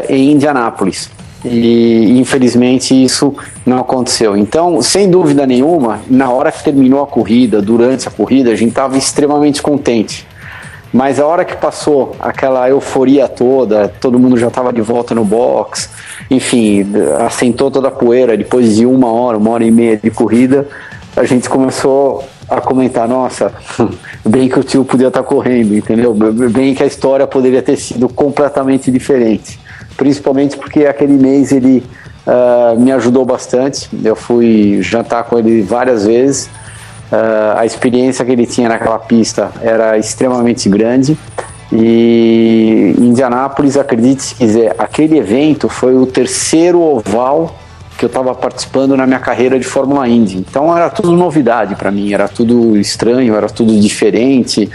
em Indianápolis. E infelizmente isso não aconteceu. Então, sem dúvida nenhuma, na hora que terminou a corrida, durante a corrida, a gente estava extremamente contente. Mas a hora que passou aquela euforia toda, todo mundo já estava de volta no box, enfim, assentou toda a poeira, depois de uma hora e meia de corrida, a gente começou a comentar, nossa, bem que o tio podia estar correndo, entendeu? Bem que a história poderia ter sido completamente diferente. Principalmente porque aquele mês ele me ajudou bastante, eu fui jantar com ele várias vezes. A experiência que ele tinha naquela pista era extremamente grande e Indianápolis, acredite se quiser, aquele evento foi o terceiro oval que eu estava participando na minha carreira de Fórmula Indy, então era tudo novidade para mim, era tudo estranho, era tudo diferente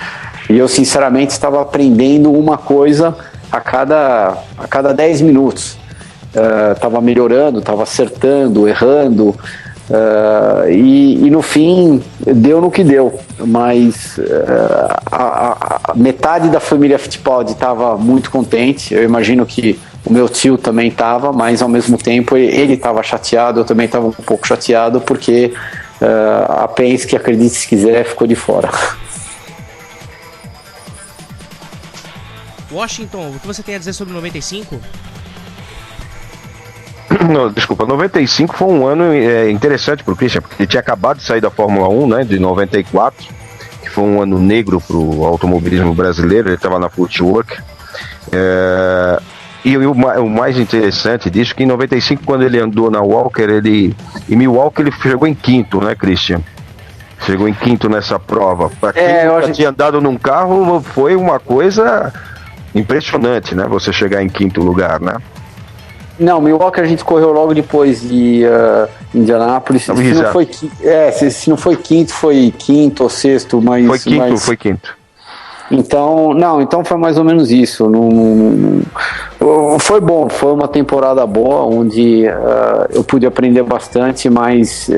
e eu sinceramente estava aprendendo uma coisa a cada 10 minutos, estava melhorando, estava acertando, errando. E no fim deu no que deu, mas a metade da família Fittipaldi estava muito contente. Eu imagino que o meu tio também estava, mas ao mesmo tempo ele estava chateado, eu também estava um pouco chateado porque a Penske, acredite se quiser, ficou de fora. Washington, o que você tem a dizer sobre 95? Não, desculpa, 95 foi um ano interessante para o Christian, porque ele tinha acabado de sair da Fórmula 1, né, de 94, que foi um ano negro para o automobilismo brasileiro, ele estava na Footwork. E o mais interessante disso é que em 95, quando ele andou na Walker, em Milwaukee ele chegou em quinto, né, Christian? Chegou em quinto nessa prova. Para quem nunca tinha andado num carro, foi uma coisa impressionante, né, você chegar em quinto lugar, né? Não, Milwaukee a gente correu logo depois de Indianápolis. Se não foi quinto, foi quinto ou sexto, mas... Foi quinto. Então foi mais ou menos isso. Foi bom, foi uma temporada boa, onde eu pude aprender bastante, mas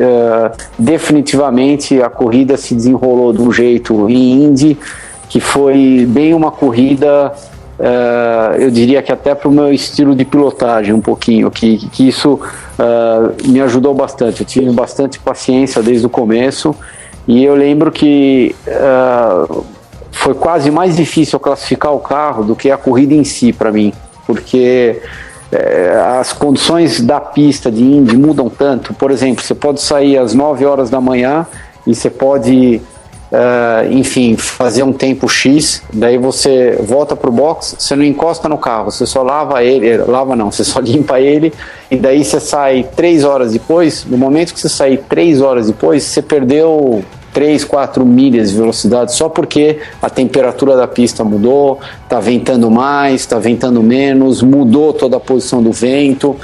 definitivamente a corrida se desenrolou de um jeito em Indy, que foi bem uma corrida... eu diria que até para o meu estilo de pilotagem um pouquinho, que isso me ajudou bastante. Eu tive bastante paciência desde o começo, e eu lembro que foi quase mais difícil classificar o carro do que a corrida em si para mim, porque as condições da pista de Indy mudam tanto. Por exemplo, você pode sair às 9 horas da manhã e você pode... enfim, fazer um tempo X, daí você volta pro box, você não encosta no carro, você só você só limpa ele, e daí você sai 3 horas depois. No momento que você sair 3 horas depois, você perdeu 3, 4 milhas de velocidade, só porque a temperatura da pista mudou, tá ventando mais, tá ventando menos, mudou toda a posição do vento.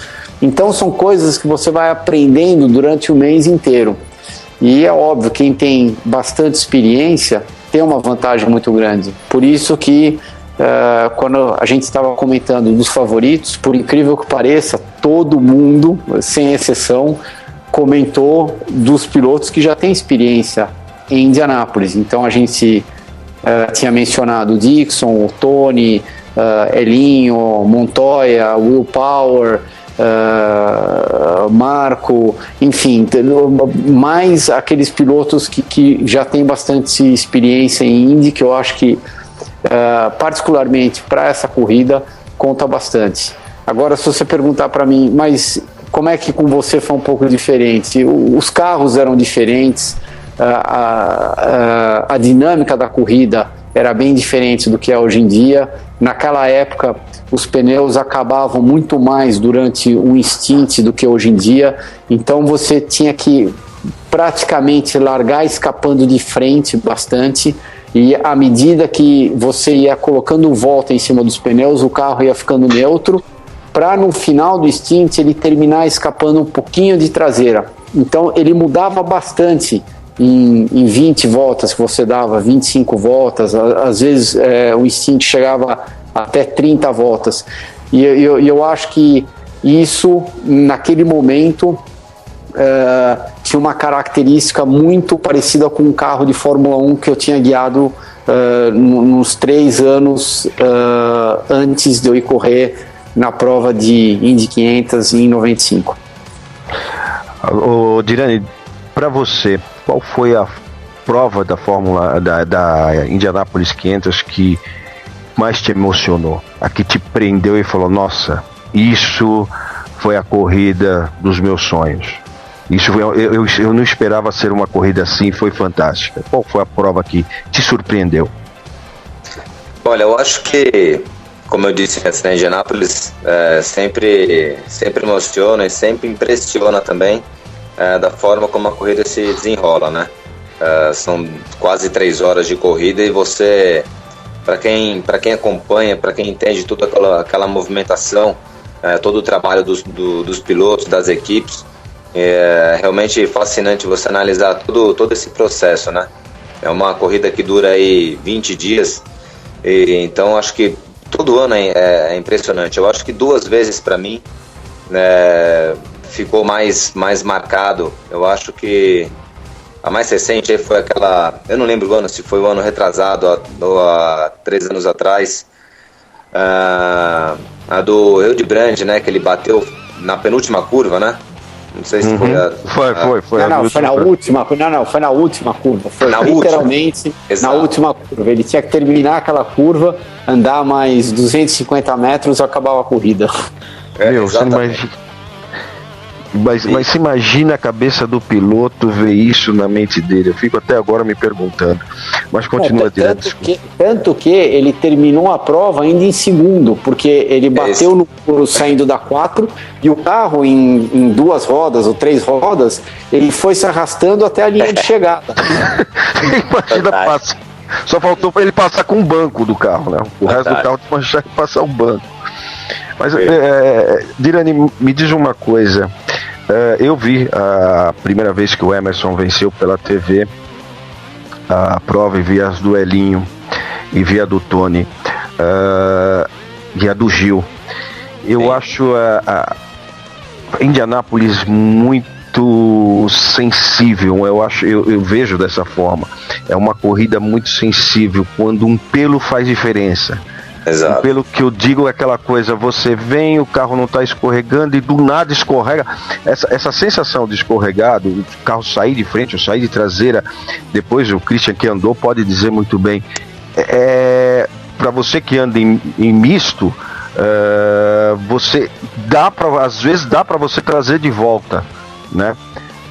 Então são coisas que você vai aprendendo durante o mês inteiro. E é óbvio, quem tem bastante experiência tem uma vantagem muito grande. Por isso que quando a gente estava comentando dos favoritos, por incrível que pareça, todo mundo, sem exceção, comentou dos pilotos que já têm experiência em Indianápolis. Então a gente tinha mencionado o Dixon, o Tony, Elinho, Montoya, Will Power, Marco, enfim, mais aqueles pilotos que já têm bastante experiência em Indy, que eu acho que particularmente para essa corrida conta bastante. Agora, se você perguntar para mim, mas como é que com você foi um pouco diferente? Os carros eram diferentes, a dinâmica da corrida era bem diferente do que é hoje em dia. Naquela época, os pneus acabavam muito mais durante um stint do que hoje em dia, então você tinha que praticamente largar escapando de frente bastante, e à medida que você ia colocando volta em cima dos pneus, o carro ia ficando neutro, para no final do stint ele terminar escapando um pouquinho de traseira. Então ele mudava bastante em 20 voltas que você dava, 25 voltas, às vezes o stint chegava até 30 voltas, e eu acho que isso naquele momento tinha uma característica muito parecida com um carro de Fórmula 1 que eu tinha guiado nos 3 anos antes de eu ir correr na prova de Indy 500 em 95. Dirani, para você, qual foi a prova da Fórmula da Indianapolis 500 que mais te emocionou? A que te prendeu e falou, nossa, isso foi a corrida dos meus sonhos. Isso foi, eu não esperava ser uma corrida assim, foi fantástica. Qual foi a prova que te surpreendeu? Olha, eu acho que, como eu disse antes, na Indianapolis sempre emociona e sempre impressiona também da forma como a corrida se desenrola, né? São quase 3 horas de corrida e você, para quem acompanha, para quem entende toda aquela movimentação, todo o trabalho dos pilotos, das equipes, é realmente fascinante você analisar todo esse processo, né? É uma corrida que dura aí 20 dias, então acho que todo ano é impressionante. Eu acho que 2 vezes para mim ficou mais marcado. Eu acho que a mais recente aí foi aquela, eu não lembro o ano, se foi o ano retrasado ou há 3 anos atrás, a do Hildebrand, né, que ele bateu na penúltima curva, né? Não sei se foi foi na última curva. Foi literalmente na última curva. Ele tinha que terminar aquela curva, andar mais 250 metros e acabava a corrida. Você imagina. Mas se imagina a cabeça do piloto ver isso na mente dele. Eu fico até agora me perguntando. Mas continua direto. Tanto que ele terminou a prova ainda em segundo, porque ele bateu no muro saindo da 4 e o carro em 2 rodas ou 3 rodas, ele foi se arrastando até a linha de chegada. Imagina, só faltou para ele passar com o banco do carro, né? O resto do carro tinha que passar o banco. Mas, Dirani, me diz uma coisa. Eu vi a primeira vez que o Emerson venceu pela TV a prova e vi as do Elinho e vi a do Tony e a do Gil. Eu acho a Indianápolis muito sensível. Eu vejo dessa forma. É uma corrida muito sensível quando um pelo faz diferença. Exato. Pelo que eu digo é aquela coisa, você vem, o carro não está escorregando e do nada escorrega. Essa sensação de escorregado, o carro sair de frente ou sair de traseira, depois o Christian que andou pode dizer muito bem. Para você que anda em misto, você às vezes dá para você trazer de volta, né?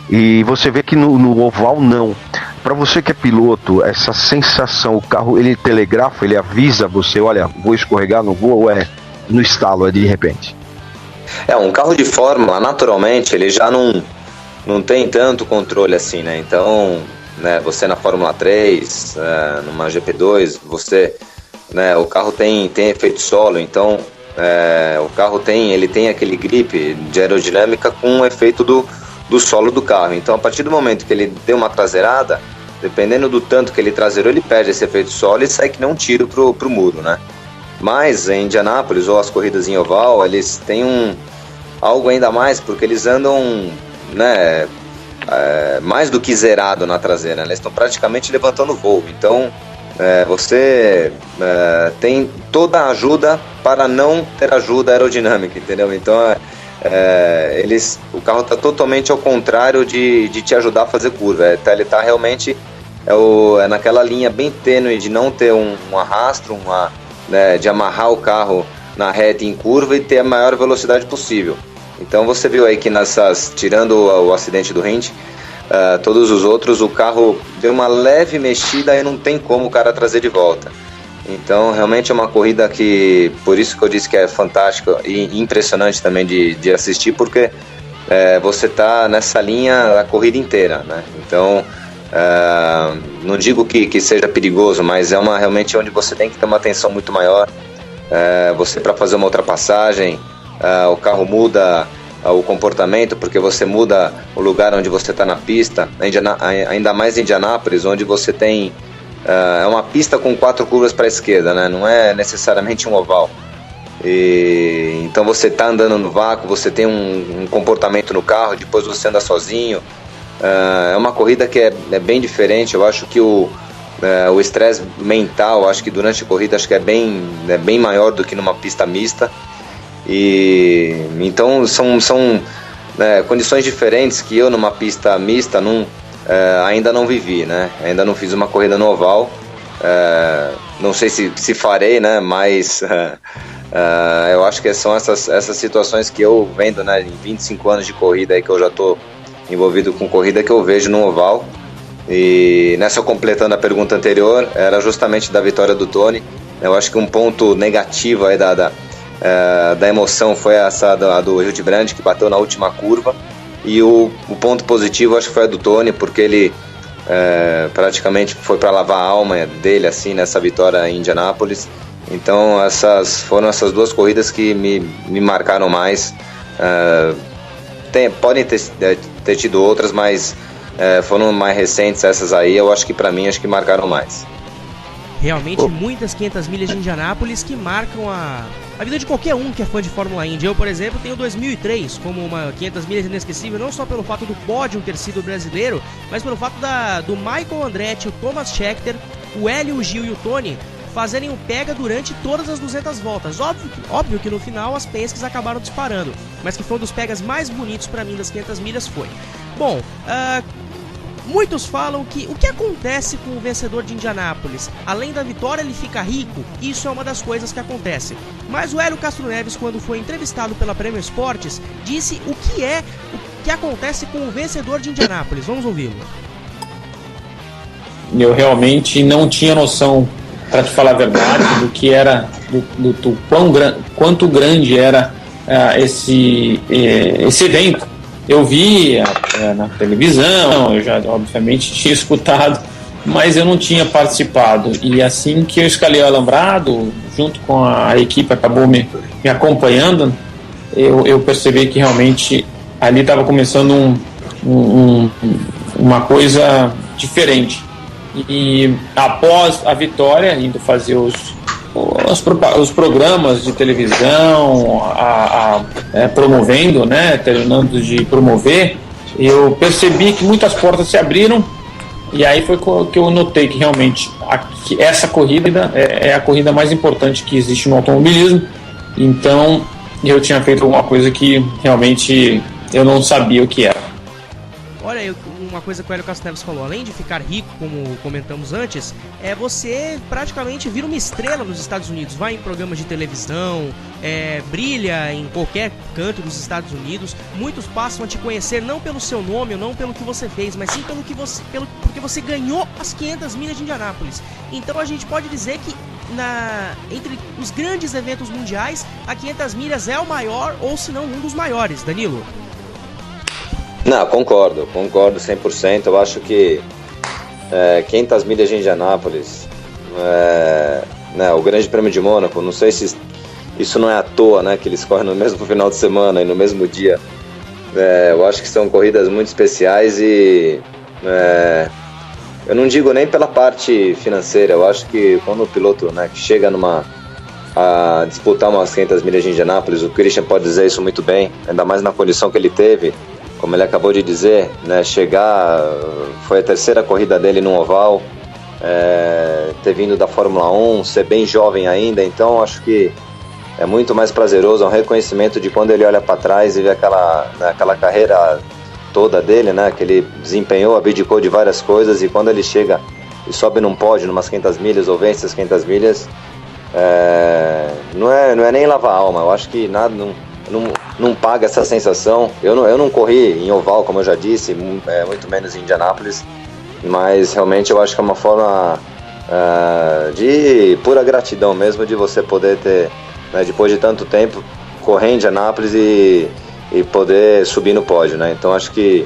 E você vê que no oval não. Para você que é piloto, essa sensação, o carro ele telegrafa, ele avisa você, olha, vou escorregar, não vou, ou é no estalo, é de repente? Um carro de Fórmula, naturalmente, ele já não tem tanto controle assim, né? Então, né, você na Fórmula 3, numa GP2, o carro tem efeito solo, então o carro ele tem aquele grip de aerodinâmica com o efeito do solo do carro. Então, a partir do momento que ele deu uma traseirada, dependendo do tanto que ele traseirou, ele perde esse efeito solo e sai que nem um tiro pro muro, né? Mas em Indianápolis, ou as corridas em oval, eles têm algo ainda mais, porque eles andam, né, mais do que zerado na traseira, né? Eles estão praticamente levantando voo. Então, você tem toda a ajuda para não ter ajuda aerodinâmica, entendeu? Então, o carro está totalmente ao contrário de te ajudar a fazer curva. Ele está realmente naquela linha bem tênue de não ter um arrasto, de amarrar o carro na reta em curva e ter a maior velocidade possível. Então você viu aí que tirando o acidente do Hind, todos os outros, o carro deu uma leve mexida e não tem como o cara trazer de volta. Então realmente é uma corrida que, por isso que eu disse que é fantástica e impressionante também de assistir, porque você está nessa linha a corrida inteira, né? Então não digo que seja perigoso, mas realmente onde você tem que ter uma atenção muito maior. Você, para fazer uma ultrapassagem, o carro muda o comportamento, porque você muda o lugar onde você está na pista, ainda mais em Indianápolis, onde você tem é uma pista com 4 curvas para a esquerda, né? Não é necessariamente um oval. Então você está andando no vácuo, você tem um comportamento no carro, depois você anda sozinho. É uma corrida que é bem diferente. Eu acho que o estresse mental, acho que durante a corrida, acho que é bem maior do que numa pista mista. Então são condições diferentes que eu numa pista mista ainda não vivi, né? Ainda não fiz uma corrida no oval. Não sei se farei, né? Mas eu acho que são essas situações que eu vendo, né, em 25 anos de corrida aí, que eu já estou envolvido com corrida, que eu vejo no oval. E só completando a pergunta anterior, era justamente da vitória do Tony. Eu acho que um ponto negativo aí da emoção foi essa do Hildebrand, que bateu na última curva. E o ponto positivo acho que foi a do Tony, porque ele praticamente foi para lavar a alma dele assim nessa vitória em Indianápolis. Então foram essas duas corridas que me marcaram mais. Podem ter tido outras, mas foram mais recentes essas aí. Eu acho que para mim que marcaram mais. Realmente muitas 500 milhas de Indianápolis que marcam a vida de qualquer um que é fã de Fórmula Indy. Eu, por exemplo, tenho 2003 como uma 500 milhas inesquecível, não só pelo fato do pódio ter sido brasileiro, mas pelo fato do Michael Andretti, o Thomas Scheckter, o Hélio, o Gil e o Tony fazerem o pega durante todas as 200 voltas. Óbvio que no final as Penske's acabaram disparando, mas que foi um dos pegas mais bonitos para mim das 500 milhas foi. Bom, muitos falam que o que acontece com o vencedor de Indianápolis? Além da vitória, ele fica rico? Isso é uma das coisas que acontece. Mas o Hélio Castro Neves, quando foi entrevistado pela Prêmio Esportes, disse o que acontece com o vencedor de Indianápolis. Vamos ouvi-lo. Eu realmente não tinha noção, para te falar a verdade, do que era, quanto grande era esse evento. Eu vi na televisão, eu já obviamente tinha escutado, mas eu não tinha participado. E assim que eu escalei o alambrado, junto com a equipe, acabou me acompanhando, eu percebi que realmente ali estava começando uma coisa diferente. E após a vitória, indo fazer os programas de televisão, promovendo, né, terminando de promover, eu percebi que muitas portas se abriram, e aí foi que eu notei que realmente essa corrida é a corrida mais importante que existe no automobilismo. Então eu tinha feito alguma coisa que realmente eu não sabia o que era. Olha, uma coisa que o Hélio Castelos falou, além de ficar rico, como comentamos antes, você praticamente vira uma estrela nos Estados Unidos, vai em programas de televisão, brilha em qualquer canto dos Estados Unidos. Muitos passam a te conhecer não pelo seu nome ou não pelo que você fez, mas sim porque você ganhou as 500 milhas de Indianápolis. Então a gente pode dizer que entre os grandes eventos mundiais, a 500 milhas é o maior, ou se não um dos maiores. Danilo? Não, concordo 100%. Eu acho que 500 milhas de Indianápolis, o Grande Prêmio de Mônaco, não sei se isso não é à toa, né, que eles correm no mesmo final de semana e no mesmo dia. Eu acho que são corridas muito especiais e eu não digo nem pela parte financeira. Eu acho que quando o piloto, né, que chega a disputar umas 500 milhas de Indianápolis, o Christian pode dizer isso muito bem, ainda mais na condição que ele teve. Como ele acabou de dizer, né, foi a terceira corrida dele no oval, ter vindo da Fórmula 1, ser bem jovem ainda, então acho que é muito mais prazeroso, é um reconhecimento de quando ele olha para trás e vê aquela carreira toda dele, né, que ele desempenhou, abdicou de várias coisas, e quando ele chega e sobe num pódio, numas 500 milhas, ou vence as 500 milhas, não é nem lavar a alma. Eu acho que nada... Não paga essa sensação. Eu não corri em oval, como eu já disse, muito menos em Indianápolis, mas realmente eu acho que é uma forma de pura gratidão mesmo, de você poder ter, né, depois de tanto tempo, correr em Indianápolis e poder subir no pódio, né? Então acho que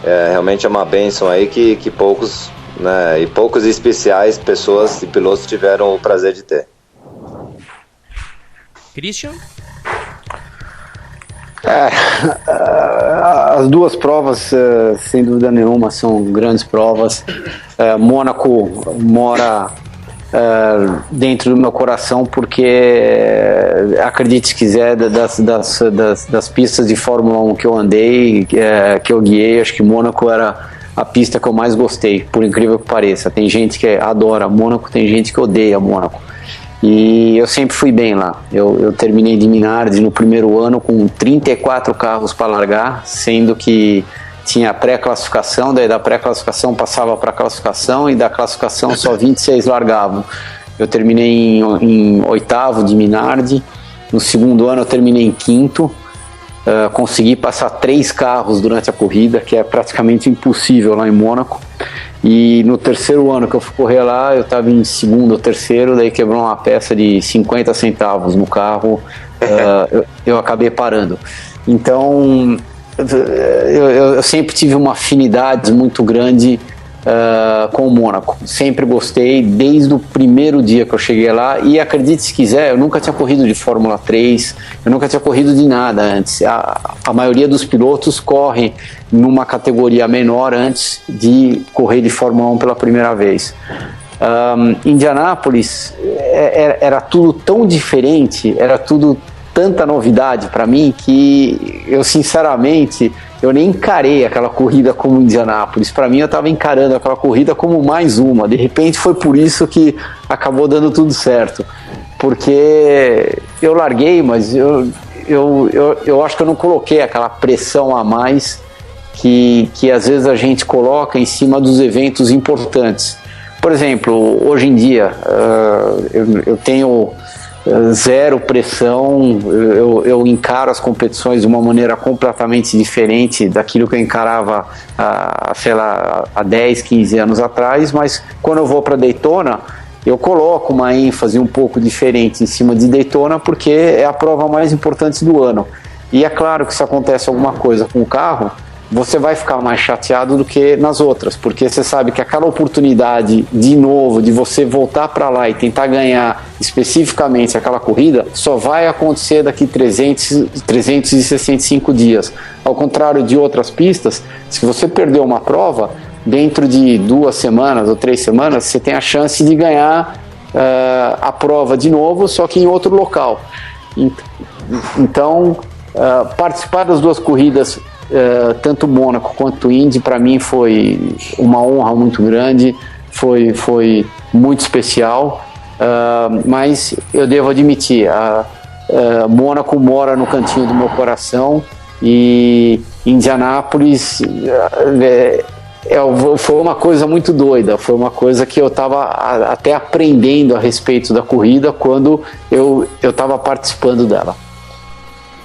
realmente é uma bênção aí que poucos, né, e poucos especiais pessoas e pilotos tiveram o prazer de ter. Christian? As duas provas, sem dúvida nenhuma, são grandes provas. Mônaco mora dentro do meu coração, porque, acredite se quiser, das pistas de Fórmula 1 que eu andei, que eu guiei, acho que Mônaco era a pista que eu mais gostei, por incrível que pareça. Tem gente que adora Mônaco, tem gente que odeia Mônaco. E eu sempre fui bem lá. Eu terminei de Minardi no primeiro ano com 34 carros para largar, sendo que tinha pré-classificação, daí da pré-classificação passava para a classificação, e da classificação só 26 largavam. Eu terminei em oitavo de Minardi. No segundo ano eu terminei em quinto. Consegui passar 3 carros durante a corrida, que é praticamente impossível lá em Mônaco. E no terceiro ano que eu fui correr lá, eu estava em segundo ou terceiro, daí quebrou uma peça de 50 centavos no carro, eu acabei parando. Então, eu sempre tive uma afinidade muito grande com o Mônaco. Sempre gostei, desde o primeiro dia que eu cheguei lá, e acredite se quiser, eu nunca tinha corrido de Fórmula 3, eu nunca tinha corrido de nada antes. A maioria dos pilotos corre numa categoria menor antes de correr de Fórmula 1 pela primeira vez. Indianápolis era tudo tão diferente, era tudo tanta novidade para mim, que eu sinceramente eu nem encarei aquela corrida como Indianápolis. Para mim eu estava encarando aquela corrida como mais uma. De repente foi por isso que acabou dando tudo certo, porque eu larguei, mas eu acho que eu não coloquei aquela pressão a mais que às vezes a gente coloca em cima dos eventos importantes. Por exemplo, hoje em dia eu tenho zero pressão, eu encaro as competições de uma maneira completamente diferente daquilo que eu encarava há 10, 15 anos atrás, mas quando eu vou para Daytona, eu coloco uma ênfase um pouco diferente em cima de Daytona, porque é a prova mais importante do ano. E é claro que se acontece alguma coisa com o carro, você vai ficar mais chateado do que nas outras, porque você sabe que aquela oportunidade de novo, de você voltar para lá e tentar ganhar especificamente aquela corrida, só vai acontecer daqui 365 dias. Ao contrário de outras pistas, se você perder uma prova, dentro de 2 semanas ou 3 semanas, você tem a chance de ganhar a prova de novo, só que em outro local. Então, participar das 2 corridas, tanto Mônaco quanto Indy, para mim foi uma honra muito grande, foi muito especial, mas eu devo admitir, Mônaco mora no cantinho do meu coração, e Indianápolis foi uma coisa muito doida, foi uma coisa que eu estava até aprendendo a respeito da corrida quando eu estava participando dela.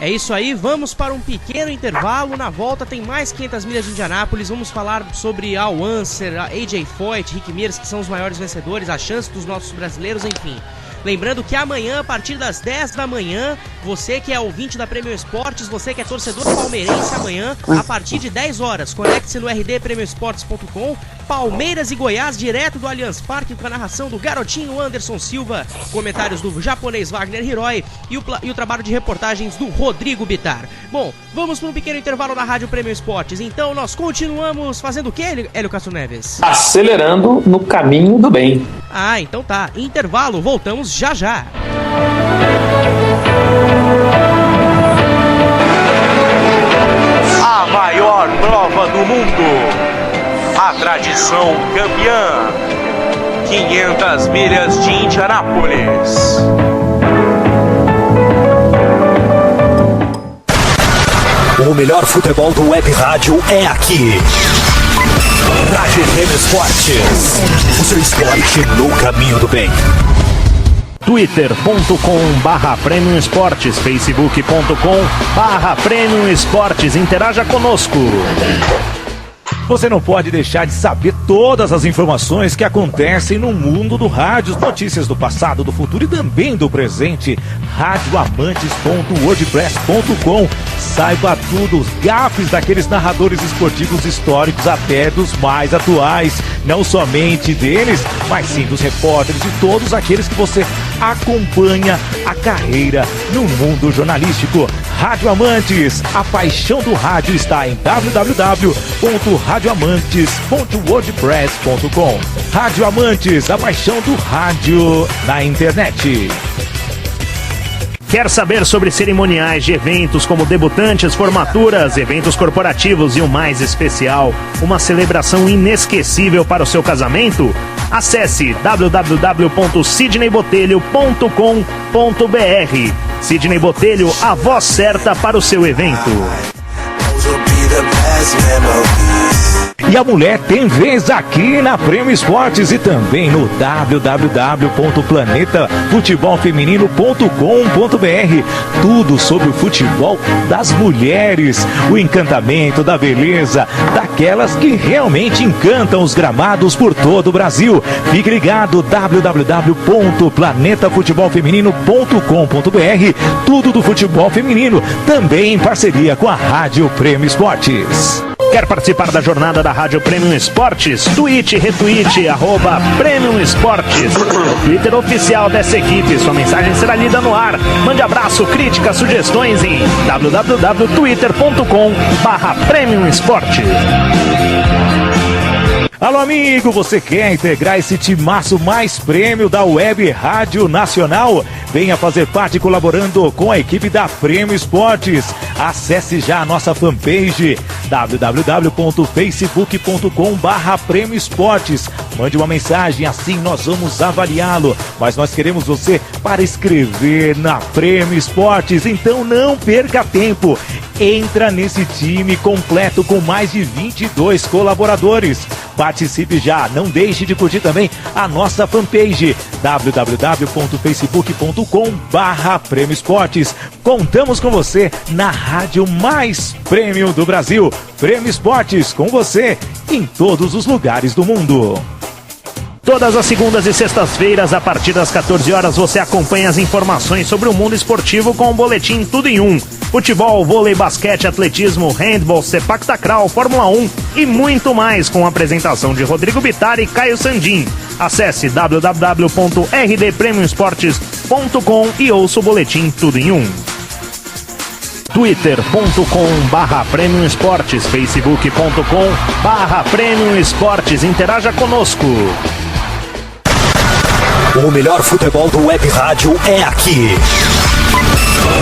É isso aí, vamos para um pequeno intervalo. Na volta tem mais 500 milhas de Indianápolis. Vamos falar sobre Al Unser, AJ Foyt, Rick Mears, que são os maiores vencedores, a chance dos nossos brasileiros, enfim. Lembrando que amanhã, a partir das 10 da manhã, você que é ouvinte da Premium Esportes, você que é torcedor palmeirense, amanhã, a partir de 10 horas, conecte-se no rdpremioesportes.com, Palmeiras e Goiás, direto do Allianz Parque, com a narração do garotinho Anderson Silva, comentários do japonês Wagner Hiroi e o trabalho de reportagens do Rodrigo Bittar. Bom, vamos para um pequeno intervalo na Rádio Premium Esportes. Então nós continuamos fazendo o que, Hélio Castro Neves? Acelerando no caminho do bem. Ah, então tá. Intervalo, voltamos já já. A maior prova do mundo. A tradição campeã. 500 milhas de Indianápolis. O melhor futebol do web rádio é aqui. Rádio Prêmio Esportes. O seu esporte no caminho do bem. twitter.com/Premium Esportes, facebook.com/Premium Esportes. Interaja conosco. Você não pode deixar de saber todas as informações que acontecem no mundo do rádio, notícias do passado, do futuro e também do presente. radioamantes.wordpress.com. Saiba tudo, os gafes daqueles narradores esportivos históricos até dos mais atuais. Não somente deles, mas sim dos repórteres e todos aqueles que você acompanha a carreira no mundo jornalístico. Rádio Amantes, a paixão do rádio está em www.radioamantes.wordpress.com. Rádio Amantes, a paixão do rádio na internet. Quer saber sobre cerimoniais de eventos como debutantes, formaturas, eventos corporativos e o mais especial, uma celebração inesquecível para o seu casamento? Acesse www.sidneybotelho.com.br. Sidney Botelho, a voz certa para o seu evento. E a mulher tem vez aqui na Premium Esportes e também no www.planetafutebolfeminino.com.br. Tudo sobre o futebol das mulheres, o encantamento da beleza, daquelas que realmente encantam os gramados por todo o Brasil. Fique ligado, www.planetafutebolfeminino.com.br. Tudo do futebol feminino, também em parceria com a Rádio Premium Esportes. Quer participar da jornada da Rádio Premium Esportes? Tweet, retweet, @Premium Esportes. O Twitter oficial dessa equipe. Sua mensagem será lida no ar. Mande abraço, críticas, sugestões em www.twitter.com/Premium Esportes. Alô, amigo, você quer integrar esse timaço mais prêmio da Web Rádio Nacional? Venha fazer parte colaborando com a equipe da Premium Esportes. Acesse já a nossa fanpage www.facebook.com/Premium Esportes. Mande uma mensagem, assim nós vamos avaliá-lo. Mas nós queremos você para escrever na Premium Esportes, então não perca tempo. Entra nesse time completo com mais de 22 colaboradores. Participe já, não deixe de curtir também a nossa fanpage www.facebook.com/Premium Esportes. Contamos com você na rádio mais premium do Brasil. Premium Esportes, com você em todos os lugares do mundo. Todas as segundas e sextas-feiras, a partir das 14 horas, você acompanha as informações sobre o mundo esportivo com o boletim Tudo em Um. Futebol, vôlei, basquete, atletismo, handball, sepak takraw, Fórmula 1 e muito mais com a apresentação de Rodrigo Bittar e Caio Sandin. Acesse www.rdpremioesportes.com e ouça o boletim Tudo em Um. twitter.com/Premium Esportes, facebook.com/Premium Esportes. Interaja conosco. O melhor futebol do web rádio é aqui.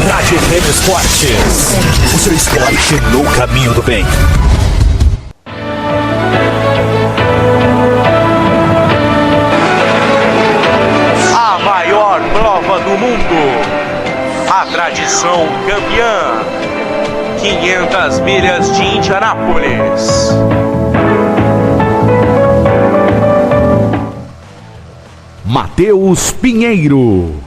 Rádio Prêmio Esportes. O seu esporte no caminho do bem. A maior prova do mundo. A tradição campeã. 500 milhas de Indianápolis. Matheus Pinheiro.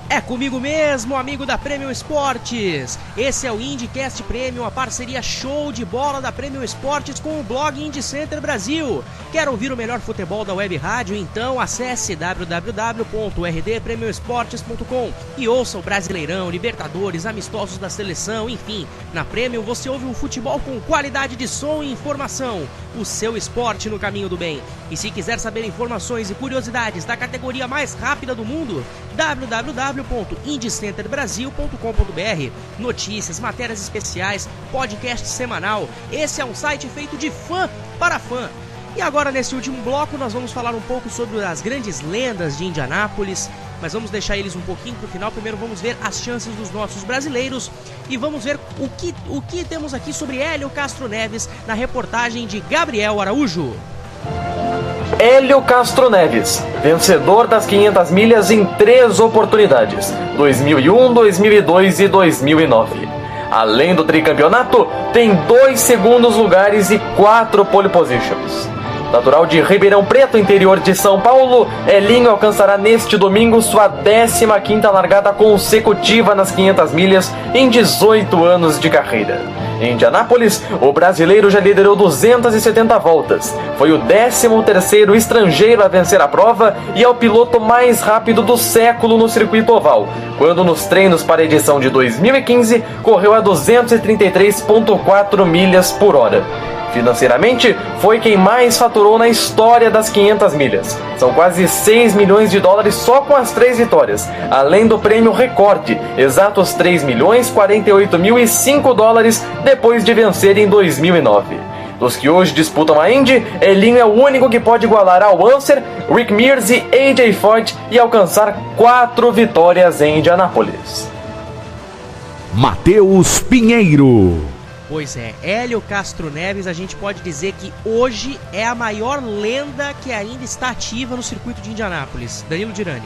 É comigo mesmo, amigo da Premium Esportes. Esse é o IndyCast Premium, a parceria show de bola da Premium Esportes com o blog Indy Center Brasil. Quer ouvir o melhor futebol da web rádio? Então acesse www.rdpremioesportes.com e ouça o Brasileirão, Libertadores, amistosos da seleção, enfim. Na Premium você ouve um futebol com qualidade de som e informação. O seu esporte no caminho do bem. E se quiser saber informações e curiosidades da categoria mais rápida do mundo, www.indycenterbrasil.com.br. Notícias, matérias especiais, podcast semanal. Esse é um site feito de fã para fã. E agora, nesse último bloco, nós vamos falar um pouco sobre as grandes lendas de Indianápolis, mas vamos deixar eles um pouquinho para o final. Primeiro vamos ver as chances dos nossos brasileiros e vamos ver o que temos aqui sobre Hélio Castro Neves na reportagem de Gabriel Araújo. Hélio Castro Neves, vencedor das 500 milhas em 3 oportunidades, 2001, 2002 e 2009. Além do tricampeonato, tem 2 segundos lugares e 4 pole positions. Natural de Ribeirão Preto, interior de São Paulo, Elinho alcançará neste domingo sua 15ª largada consecutiva nas 500 milhas em 18 anos de carreira. Em Indianápolis, o brasileiro já liderou 270 voltas, foi o 13º estrangeiro a vencer a prova e é o piloto mais rápido do século no circuito oval, quando nos treinos para a edição de 2015 correu a 233,4 milhas por hora. Financeiramente, foi quem mais faturou na história das 500 milhas. São quase 6 milhões de dólares só com as 3 vitórias, além do prêmio recorde, exatos 3.048.005 dólares depois de vencer em 2009. Dos que hoje disputam a Indy, Elinho é o único que pode igualar Al Unser, Rick Mears e AJ Foyt e alcançar 4 vitórias em Indianápolis. Matheus Pinheiro. Pois é, Hélio Castro Neves, a gente pode dizer que hoje é a maior lenda que ainda está ativa no circuito de Indianápolis. Danilo Dirani.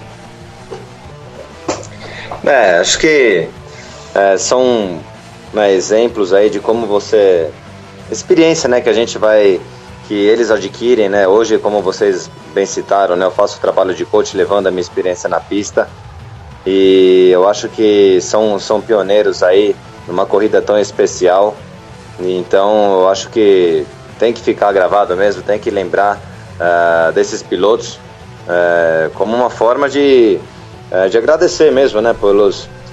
Acho que são exemplos aí de como você... experiência, né, que a gente vai... que eles adquirem, né? Hoje, como vocês bem citaram, né, eu faço o trabalho de coach levando a minha experiência na pista. E eu acho que são pioneiros aí numa corrida tão especial. Então eu acho que tem que ficar gravado mesmo, tem que lembrar desses pilotos como uma forma de agradecer mesmo, né?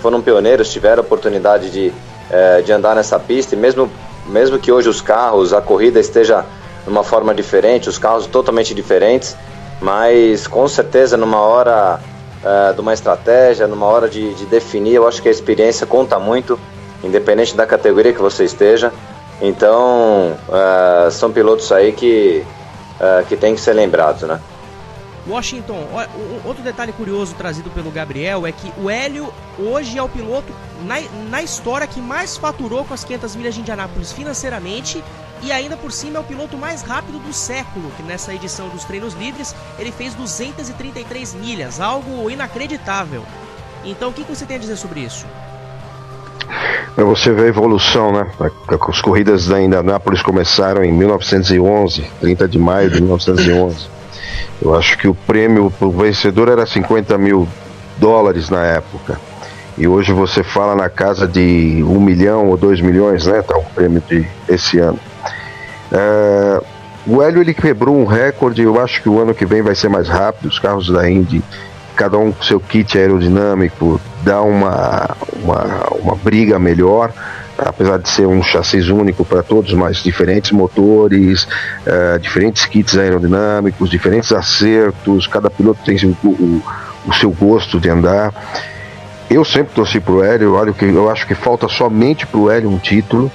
Foram pioneiros, tiveram a oportunidade de andar nessa pista, e mesmo que hoje os carros, a corrida esteja numa forma diferente, os carros totalmente diferentes, mas com certeza numa hora de uma estratégia, numa hora de definir, eu acho que a experiência conta muito, independente da categoria que você esteja. Então são pilotos aí que tem que ser lembrados, né? Washington, outro detalhe curioso trazido pelo Gabriel é que o Hélio hoje é o piloto na história que mais faturou com as 500 milhas de Indianápolis financeiramente, e ainda por cima é o piloto mais rápido do século, que nessa edição dos treinos livres ele fez 233 milhas, algo inacreditável. Então o que você tem a dizer sobre isso? Você vê a evolução, né? As corridas da Indianápolis começaram em 1911, 30 de maio de 1911. Eu acho que o prêmio para o vencedor era 50 mil dólares na época. E hoje você fala na casa de 1 milhão ou 2 milhões, né? Tá o prêmio esse ano. O Hélio, ele quebrou um recorde. Eu acho que o ano que vem vai ser mais rápido. Os carros da Indy cada um com seu kit aerodinâmico, dá uma briga melhor, apesar de ser um chassi único para todos, mas diferentes motores, diferentes kits aerodinâmicos, diferentes acertos, cada piloto tem o seu gosto de andar. Eu sempre torci pro Hélio, eu acho que falta somente pro Hélio um título.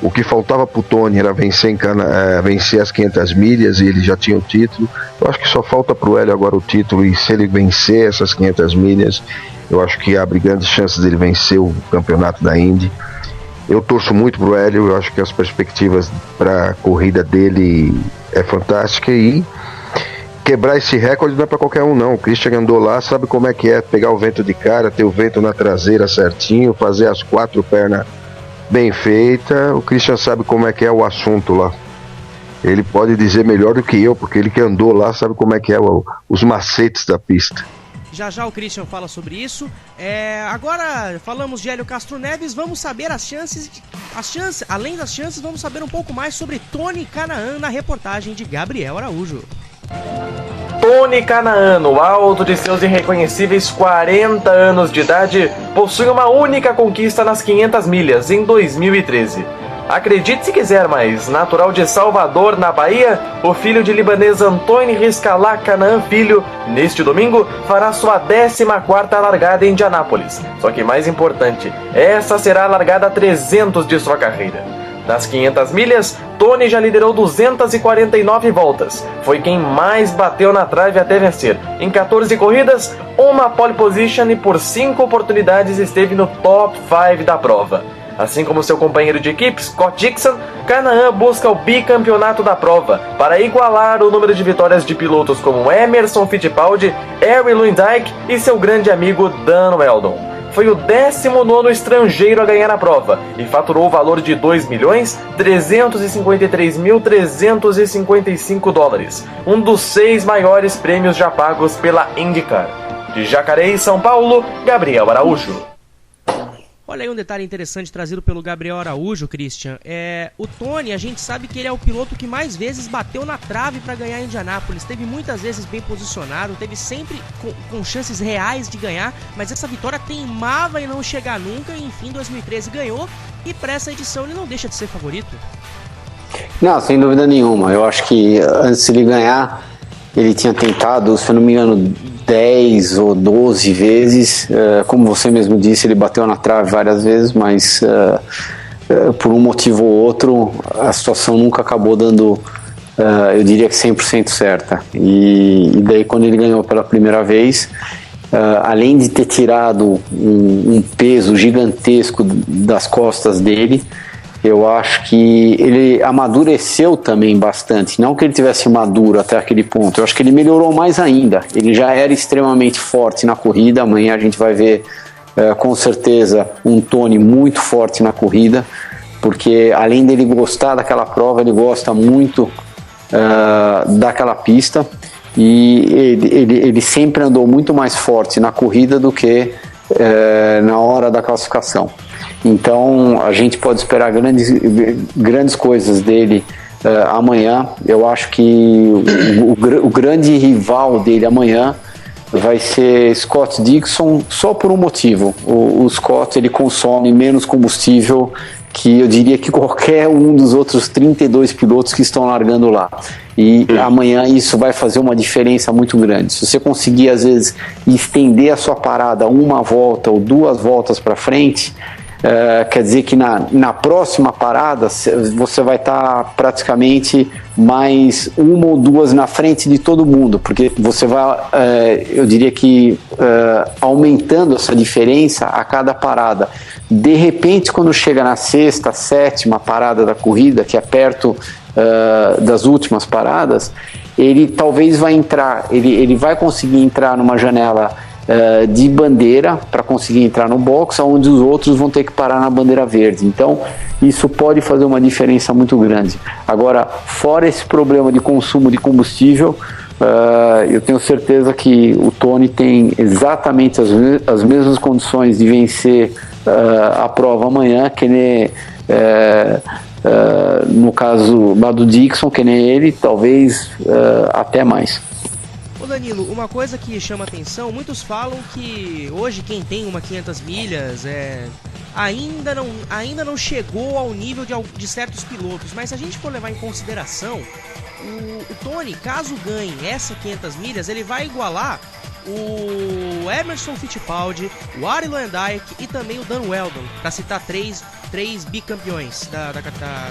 O que faltava pro Tony era vencer as 500 milhas e ele já tinha o título. Eu acho que só falta pro Hélio agora o título, e se ele vencer essas 500 milhas, eu acho que abre grandes chances dele vencer o campeonato da Indy. Eu torço muito pro Hélio, eu acho que as perspectivas para a corrida dele é fantástica, e quebrar esse recorde não é para qualquer um não. O Christian andou lá, sabe como é que é pegar o vento de cara, ter o vento na traseira certinho, fazer as 4 pernas bem feita. O Christian sabe como é que é o assunto lá. Ele pode dizer melhor do que eu, porque ele que andou lá sabe como é que é os macetes da pista. Já o Christian fala sobre isso. Agora falamos de Hélio Castro Neves, vamos saber as chances. Além das chances, vamos saber um pouco mais sobre Tony Kanaan na reportagem de Gabriel Araújo. Tony Kanaan, no alto de seus irreconhecíveis 40 anos de idade, possui uma única conquista nas 500 milhas em 2013. Acredite se quiser, mas natural de Salvador, na Bahia, o filho de libanês Antônio Riscalá Kanaan Filho, neste domingo, fará sua 14ª largada em Indianápolis. Só que mais importante, essa será a largada 300 de sua carreira. Nas 500 milhas, Tony já liderou 249 voltas. Foi quem mais bateu na trave até vencer. Em 14 corridas, uma pole position, e por 5 oportunidades esteve no top 5 da prova. Assim como seu companheiro de equipe, Scott Dixon, Kanaan busca o bicampeonato da prova para igualar o número de vitórias de pilotos como Emerson Fittipaldi, Harry Lundijk e seu grande amigo Dan Weldon. Foi o 19º estrangeiro a ganhar a prova e faturou o valor de $2.353.355, um dos 6 maiores prêmios já pagos pela IndyCar. De Jacareí, São Paulo, Gabriel Araújo. Olha aí um detalhe interessante trazido pelo Gabriel Araújo, Christian. O Tony, a gente sabe que ele é o piloto que mais vezes bateu na trave para ganhar em Indianápolis. Teve muitas vezes bem posicionado, teve sempre com chances reais de ganhar, mas essa vitória teimava em não chegar nunca, e enfim, 2013 ganhou, e para essa edição ele não deixa de ser favorito. Não, sem dúvida nenhuma. Eu acho que antes de ele ganhar, ele tinha tentado, se eu não me engano, 10 ou 12 vezes, como você mesmo disse, ele bateu na trave várias vezes, mas por um motivo ou outro a situação nunca acabou dando, eu diria que 100% certa, e daí quando ele ganhou pela primeira vez, além de ter tirado um peso gigantesco das costas dele, eu acho que ele amadureceu também bastante. Não que ele tivesse maduro até aquele ponto, eu acho que ele melhorou mais ainda. Ele já era extremamente forte na corrida. Amanhã a gente vai ver com certeza um Tony muito forte na corrida, porque além dele gostar daquela prova, ele gosta muito daquela pista, e ele sempre andou muito mais forte na corrida do que na hora da classificação. Então a gente pode esperar grandes coisas dele amanhã. Eu acho que o grande rival dele amanhã vai ser Scott Dixon, só por um motivo. O Scott, ele consome menos combustível que eu diria que qualquer um dos outros 32 pilotos que estão largando lá. E amanhã isso vai fazer uma diferença muito grande. Se você conseguir, às vezes, estender a sua parada uma volta ou 2 voltas para frente, quer dizer que na próxima parada você vai estar praticamente mais 1 ou 2 na frente de todo mundo, porque você vai, eu diria que aumentando essa diferença a cada parada. De repente, quando chega na 6ª, 7ª parada da corrida, que é perto das últimas paradas, ele talvez vai entrar, ele vai conseguir entrar numa janela de bandeira para conseguir entrar no box, onde os outros vão ter que parar na bandeira verde. Então isso pode fazer uma diferença muito grande. Agora, fora esse problema de consumo de combustível, eu tenho certeza que o Tony tem exatamente as mesmas condições de vencer a prova amanhã, que nem no caso lá do Dixon, que nem ele, talvez até mais. Ô Danilo, uma coisa que chama atenção, muitos falam que hoje quem tem uma 500 milhas ainda não chegou ao nível de certos pilotos, mas se a gente for levar em consideração, o Tony, caso ganhe essa 500 milhas, ele vai igualar o Emerson Fittipaldi, o Arie Luyendyk e também o Dan Wheldon, para citar três bicampeões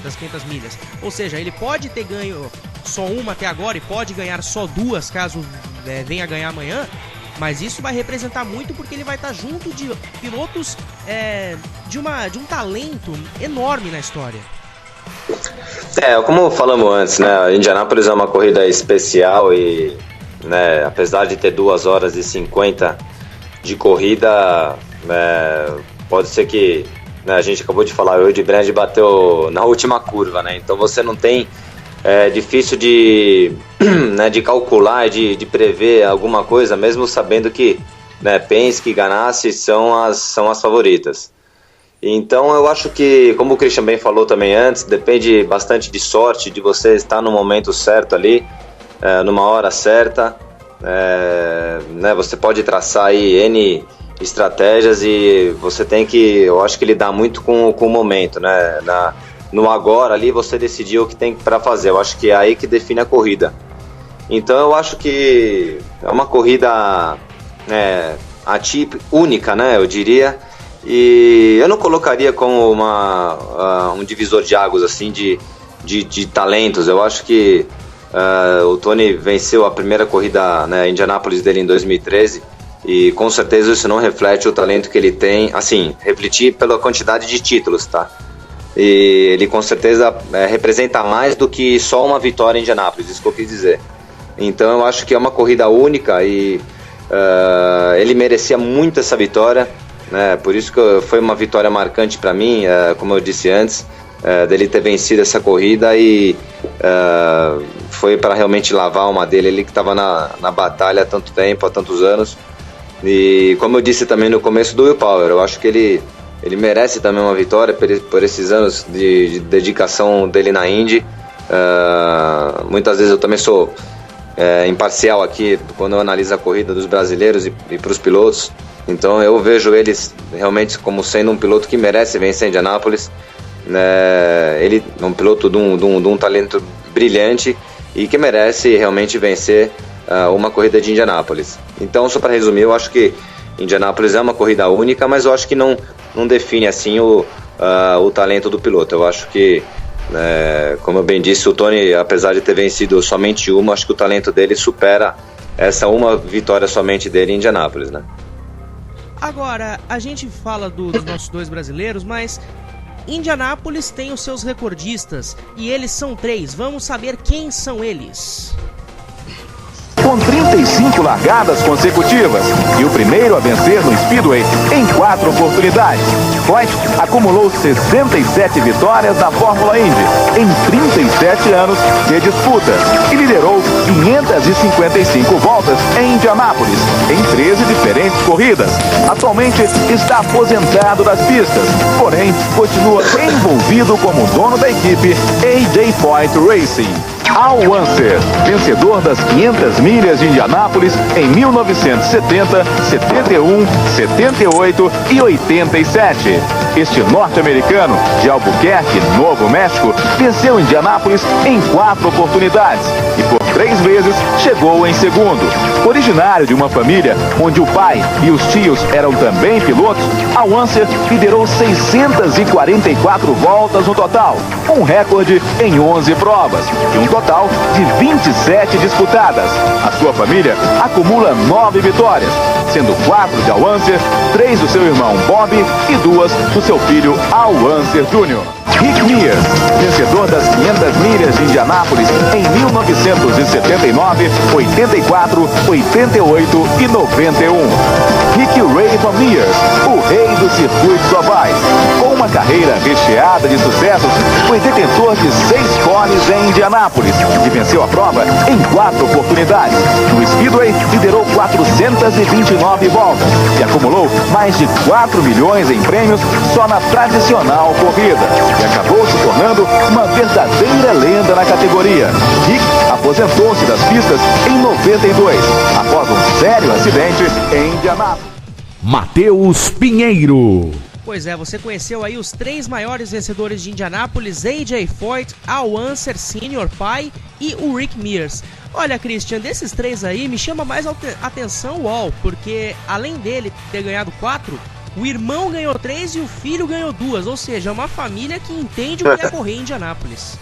das 500 milhas. Ou seja, ele pode ter ganho só uma até agora e pode ganhar só duas caso venha ganhar amanhã, mas isso vai representar muito porque ele vai estar junto de pilotos de um talento enorme na história. Como falamos antes, né, Indianápolis é uma corrida especial e, né, apesar de ter 2 horas e 50 de corrida, pode ser que, né, a gente acabou de falar, o Ed Brand bateu na última curva, né, então você não tem, difícil de, né, de calcular, de prever alguma coisa, mesmo sabendo que, né, Penske e Ganassi são as favoritas. Então eu acho que, como o Christian bem falou também antes, depende bastante de sorte, de você estar no momento certo ali, numa hora certa, né, você pode traçar aí N estratégias e você tem que, eu acho que lidar muito com o momento, né, no agora ali você decidiu o que tem para fazer, eu acho que é aí que define a corrida. Então eu acho que é uma corrida atípica, única, né, eu diria, e eu não colocaria como um divisor de águas assim de talentos. Eu acho que o Tony venceu a primeira corrida, né, Indianápolis dele em 2013 e com certeza isso não reflete o talento que ele tem, assim, refletir pela quantidade de títulos, tá? E ele com certeza representa mais do que só uma vitória em Indianápolis, isso que eu quis dizer. Então eu acho que é uma corrida única e ele merecia muito essa vitória, né? Por isso que foi uma vitória marcante para mim, como eu disse antes, dele ter vencido essa corrida e foi para realmente lavar uma dele, ele que estava na batalha há tanto tempo, há tantos anos. E como eu disse também no começo do Will Power, eu acho que ele merece também uma vitória por esses anos de dedicação dele na Indy. Muitas vezes eu também sou imparcial aqui quando eu analiso a corrida dos brasileiros e para os pilotos. Então eu vejo eles realmente como sendo um piloto que merece vencer Indianápolis. Ele é um piloto de um talento brilhante e que merece realmente vencer uma corrida de Indianápolis. Então, só para resumir, eu acho que Indianápolis é uma corrida única, mas eu acho que não define assim o talento do piloto. Eu acho que, como eu bem disse, o Tony, apesar de ter vencido somente uma, acho que o talento dele supera essa uma vitória somente dele em Indianápolis, né? Agora, a gente fala dos nossos dois brasileiros, mas Indianápolis tem os seus recordistas e eles são 3. Vamos saber quem são eles. Com 35 largadas consecutivas e o primeiro a vencer no Speedway em 4 oportunidades, Foyt acumulou 67 vitórias na Fórmula Indy em 37 anos de disputas e liderou 555 voltas em Indianápolis em 13 diferentes corridas. Atualmente está aposentado das pistas, porém continua envolvido como dono da equipe AJ Foyt Racing. Al Unser, vencedor das 500 milhas de Indianápolis em 1970, 71, 78 e 87. Este norte-americano de Albuquerque, Novo México, venceu Indianápolis em 4 oportunidades e por 3 vezes chegou em segundo. Originário de uma família onde o pai e os tios eram também pilotos, Al Unser liderou 644 voltas no total, um recorde em 11 provas e um total de 27 disputadas. A sua família acumula 9 vitórias, sendo 4 de Al Unser, 3 do seu irmão Bob e 2 do seu filho Al Unser Jr. Rick Mears, vencedor das 500 milhas de Indianápolis em 1979, 84, 88 e 91. Rick Rayford Mears, o rei dos circuitos ovais. Com uma carreira recheada de sucessos, foi detentor de 6 cones em Indianápolis e venceu a prova em 4 oportunidades, no Speedway liderou 429 voltas e acumulou mais de 4 milhões em prêmios só na tradicional corrida. E acabou se tornando uma verdadeira lenda na categoria. Rick aposentou-se das pistas em 92, após um sério acidente em Indianápolis. Matheus Pinheiro. Pois é, você conheceu aí os 3 maiores vencedores de Indianápolis: AJ Foyt, Al Unser Sr., pai, e o Rick Mears. Olha, Christian, desses 3 aí, me chama mais atenção o Al, porque além dele ter ganhado 4, o irmão ganhou 3 e o filho ganhou 2, ou seja, é uma família que entende o que é correr em Indianápolis.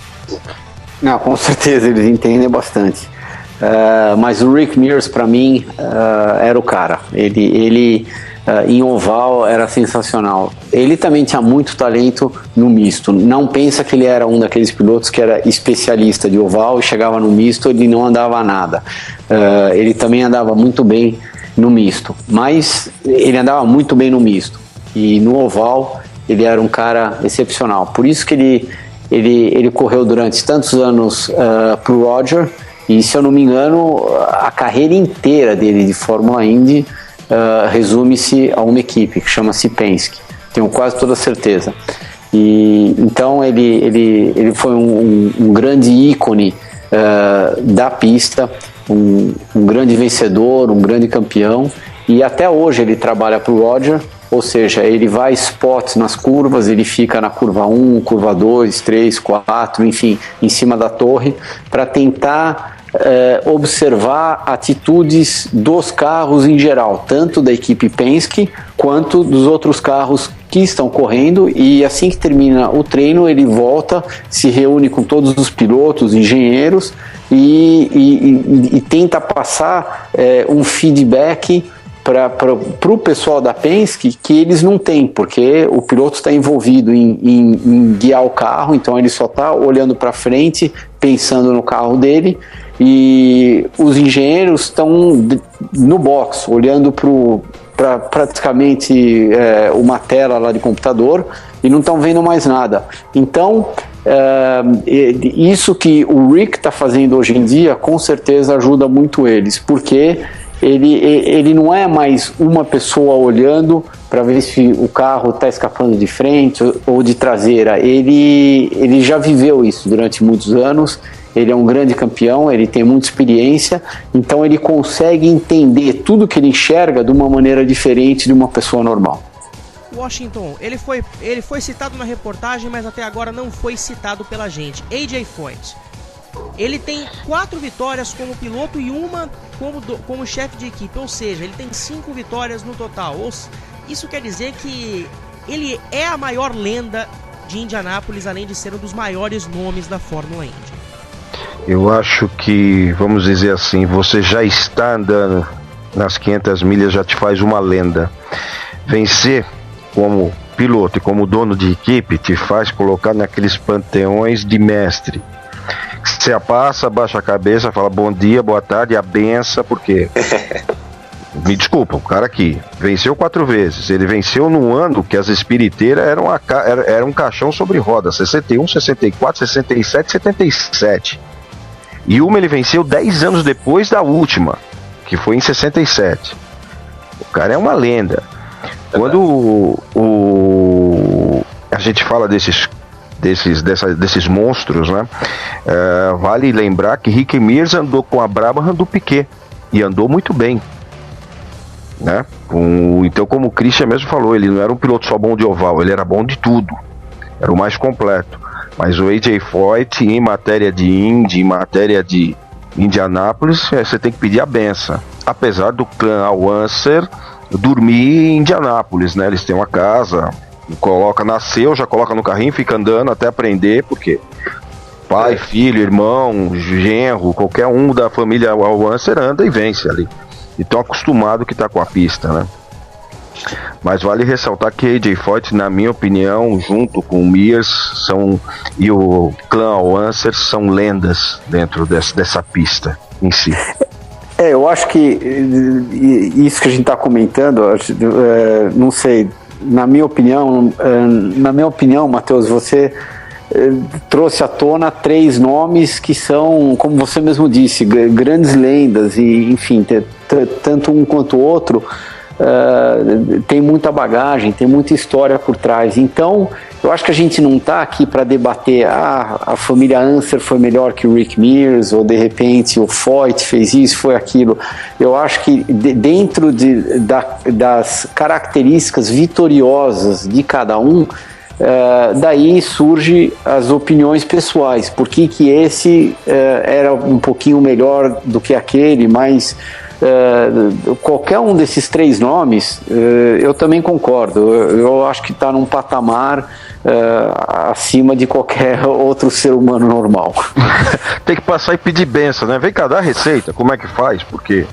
Não, com certeza, eles entendem bastante. Mas o Rick Mears, para mim, era o cara. Ele em oval era sensacional. Ele também tinha muito talento no misto. Não pensa que ele era um daqueles pilotos que era especialista de oval e chegava no misto, ele não andava nada. Ele também andava muito bem no misto, mas ele andava muito bem no misto. E no oval ele era um cara excepcional. Por isso que ele correu durante tantos anos para o Roger, e se eu não me engano, a carreira inteira dele de Fórmula Indy resume-se a uma equipe que chama-se Penske. Tenho quase toda certeza. E então ele foi um grande ícone da pista, um grande vencedor, um grande campeão, e até hoje ele trabalha para o Roger, ou seja, ele vai spots nas curvas, ele fica na curva 1, curva 2, 3, 4, enfim, em cima da torre, para tentar observar atitudes dos carros em geral, tanto da equipe Penske quanto dos outros carros que estão correndo, e assim que termina o treino ele volta, se reúne com todos os pilotos, engenheiros e tenta passar um feedback para o pessoal da Penske que eles não têm, porque o piloto está envolvido em guiar o carro, então ele só está olhando para frente, pensando no carro dele, e os engenheiros estão no box, olhando para praticamente uma tela lá de computador e não estão vendo mais nada. Então, isso que o Rick está fazendo hoje em dia, com certeza ajuda muito eles, porque ele não é mais uma pessoa olhando para ver se o carro está escapando de frente ou de traseira. Ele já viveu isso durante muitos anos. Ele é um grande campeão, ele tem muita experiência, então ele consegue entender tudo que ele enxerga de uma maneira diferente de uma pessoa normal. Washington, ele foi citado na reportagem, mas até agora não foi citado pela gente. AJ Foyt. Ele tem 4 vitórias como piloto e uma como chefe de equipe, ou seja, ele tem 5 vitórias no total. Isso quer dizer que ele é a maior lenda de Indianápolis, além de ser um dos maiores nomes da Fórmula Indy. Eu acho que, vamos dizer assim, você já está andando nas 500 milhas, já te faz uma lenda. Vencer como piloto e como dono de equipe te faz colocar naqueles panteões de mestre. Você passa, baixa a cabeça, fala bom dia, boa tarde, a benção, porque me desculpa, o cara aqui venceu 4 vezes, ele venceu num ano que as espiriteiras eram um caixão sobre rodas, 61, 64, 67, 77. E uma ele venceu 10 anos depois da última, que foi em 67. O cara é uma lenda. Quando a gente fala desses monstros, né? Vale lembrar que Rick Mears andou com a Brabham do Piquet e andou muito bem, né? Então, como o Christian mesmo falou, ele não era um piloto só bom de oval, ele era bom de tudo, era o mais completo. Mas o AJ Foyt, em matéria de Indy, em matéria de Indianápolis, você tem que pedir a benção. Apesar do clã Al Unser dormir em Indianápolis, né? Eles têm uma casa, nasceu, já coloca no carrinho, fica andando até aprender, porque pai, filho, irmão, genro, qualquer um da família Al Unser anda e vence ali. E tão acostumado que tá com a pista, né? Mas vale ressaltar que AJ Foyt, na minha opinião, junto com o Mears e o clã Al Unser, são lendas dentro dessa pista em si. Eu acho que isso que a gente está comentando, não sei, na minha opinião, Matheus, você trouxe à tona 3 nomes que são, como você mesmo disse, grandes lendas, e enfim, tanto um quanto o outro tem muita bagagem, tem muita história por trás. Então eu acho que a gente não está aqui para debater a família Anser foi melhor que o Rick Mears, ou de repente o Foyt fez isso, foi aquilo. Eu acho que dentro das características vitoriosas de cada um, daí surge as opiniões pessoais. Por que esse era um pouquinho melhor do que aquele, mas qualquer um desses 3 nomes, eu também concordo. Eu acho que está num patamar acima de qualquer outro ser humano normal. Tem que passar e pedir benção, né? Vem cá, dá a receita, como é que faz? Porque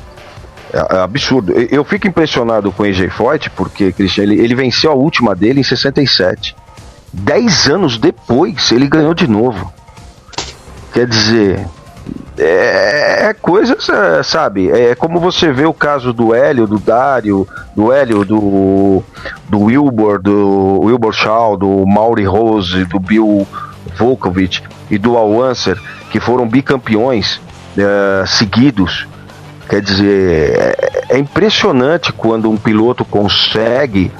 é absurdo. Eu fico impressionado com o AJ Foyt, porque, Christian, ele venceu a última dele em 67. 10 anos depois, ele ganhou de novo. Quer dizer, coisas, sabe? É como você vê o caso do Hélio, do Dário, do Hélio, do Wilbur Shaw, do Maury Rose, do Bill Volkovich e do Al Unser, que foram bicampeões seguidos. Quer dizer, é impressionante quando um piloto consegue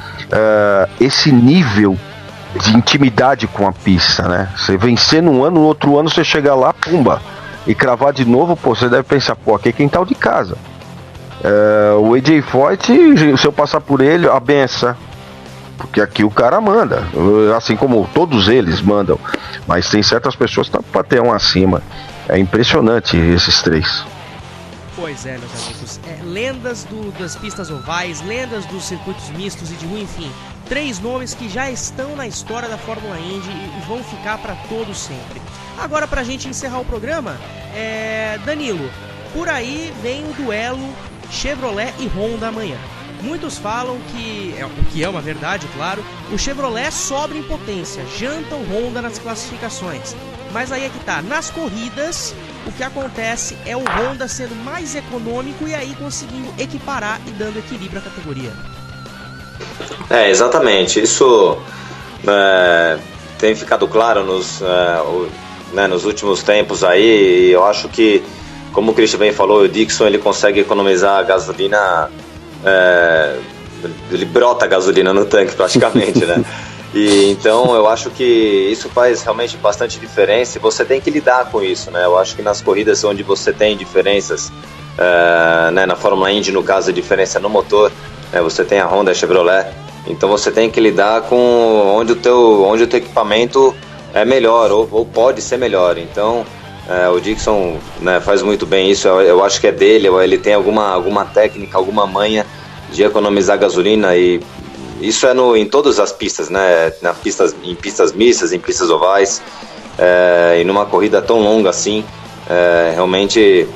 esse nível de intimidade com a pista, né? Você vencer num ano, no outro ano você chega lá, pumba, e cravar de novo, pô, você deve pensar, pô, aqui é quintal de casa. O AJ Foyt, se eu passar por ele, a benção, porque aqui o cara manda, assim como todos eles mandam, mas tem certas pessoas que estão para ter um acima. É impressionante esses 3. Pois é, meus amigos, lendas das pistas ovais, lendas dos circuitos mistos e de rua, enfim, 3 nomes que já estão na história da Fórmula Indy e vão ficar para todo sempre. Agora, pra gente encerrar o programa, Danilo, por aí vem o duelo Chevrolet e Honda amanhã. Muitos falam que, o que é uma verdade, claro, o Chevrolet sobra em potência, janta o Honda nas classificações. Mas aí é que tá, nas corridas, o que acontece é o Honda sendo mais econômico e aí conseguindo equiparar e dando equilíbrio à categoria. Exatamente, isso tem ficado claro nos últimos tempos aí. Eu acho que, como o Christian bem falou, o Dixon ele consegue economizar a gasolina, ele brota a gasolina no tanque praticamente, né? E então eu acho que isso faz realmente bastante diferença e você tem que lidar com isso, né? Eu acho que nas corridas onde você tem diferenças, na Fórmula Indy, no caso, a diferença no motor, você tem a Honda e a Chevrolet, então você tem que lidar com onde o teu equipamento é melhor ou pode ser melhor. Então o Dixon, faz muito bem isso. Eu acho que é dele, ele tem alguma técnica, alguma manha de economizar gasolina, e isso em todas as pistas, né? Em pistas mistas, em pistas ovais, e numa corrida tão longa assim, realmente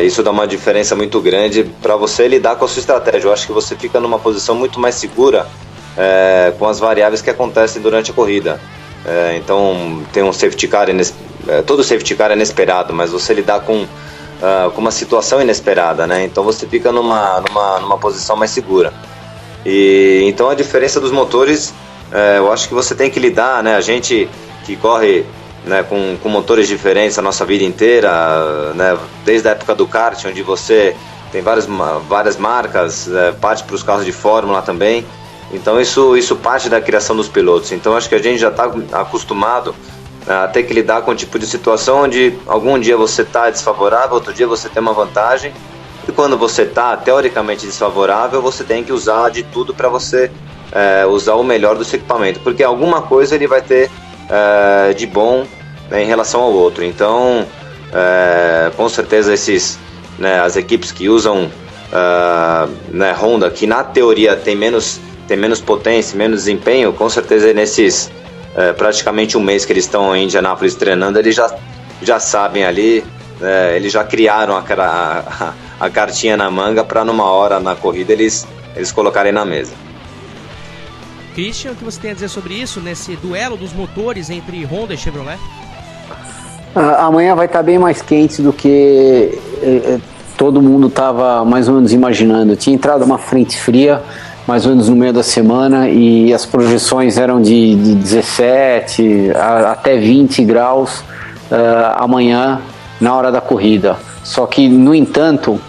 isso dá uma diferença muito grande para você lidar com a sua estratégia. Eu acho que você fica numa posição muito mais segura com as variáveis que acontecem durante a corrida. Então tem um safety car, todo safety car é inesperado, mas você lidar com uma situação inesperada, né? Então você fica numa posição mais segura. E então a diferença dos motores, eu acho que você tem que lidar, né? A gente que corre, né, com motores diferentes a nossa vida inteira, né? Desde a época do kart, onde você tem várias marcas, parte para os carros de Fórmula também. Então isso parte da criação dos pilotos. Então acho que a gente já está acostumado a ter que lidar com um tipo de situação onde algum dia você está desfavorável, outro dia você tem uma vantagem. E quando você está teoricamente desfavorável, você tem que usar de tudo para você usar o melhor do seu equipamento, porque alguma coisa ele vai ter de bom, né, em relação ao outro. Então, com certeza as equipes que usam Honda, que na teoria tem menos potência, menos desempenho, com certeza nesses praticamente um mês que eles estão em Indianápolis treinando, eles já sabem ali, eles já criaram a cartinha na manga para numa hora na corrida eles colocarem na mesa. Christian, o que você tem a dizer sobre isso, nesse duelo dos motores entre Honda e Chevrolet? Amanhã vai estar bem mais quente do que todo mundo estava mais ou menos imaginando. Tinha entrado uma frente fria mais ou menos no meio da semana, e as projeções eram de 17 até 20 graus amanhã na hora da corrida. Só que, no entanto,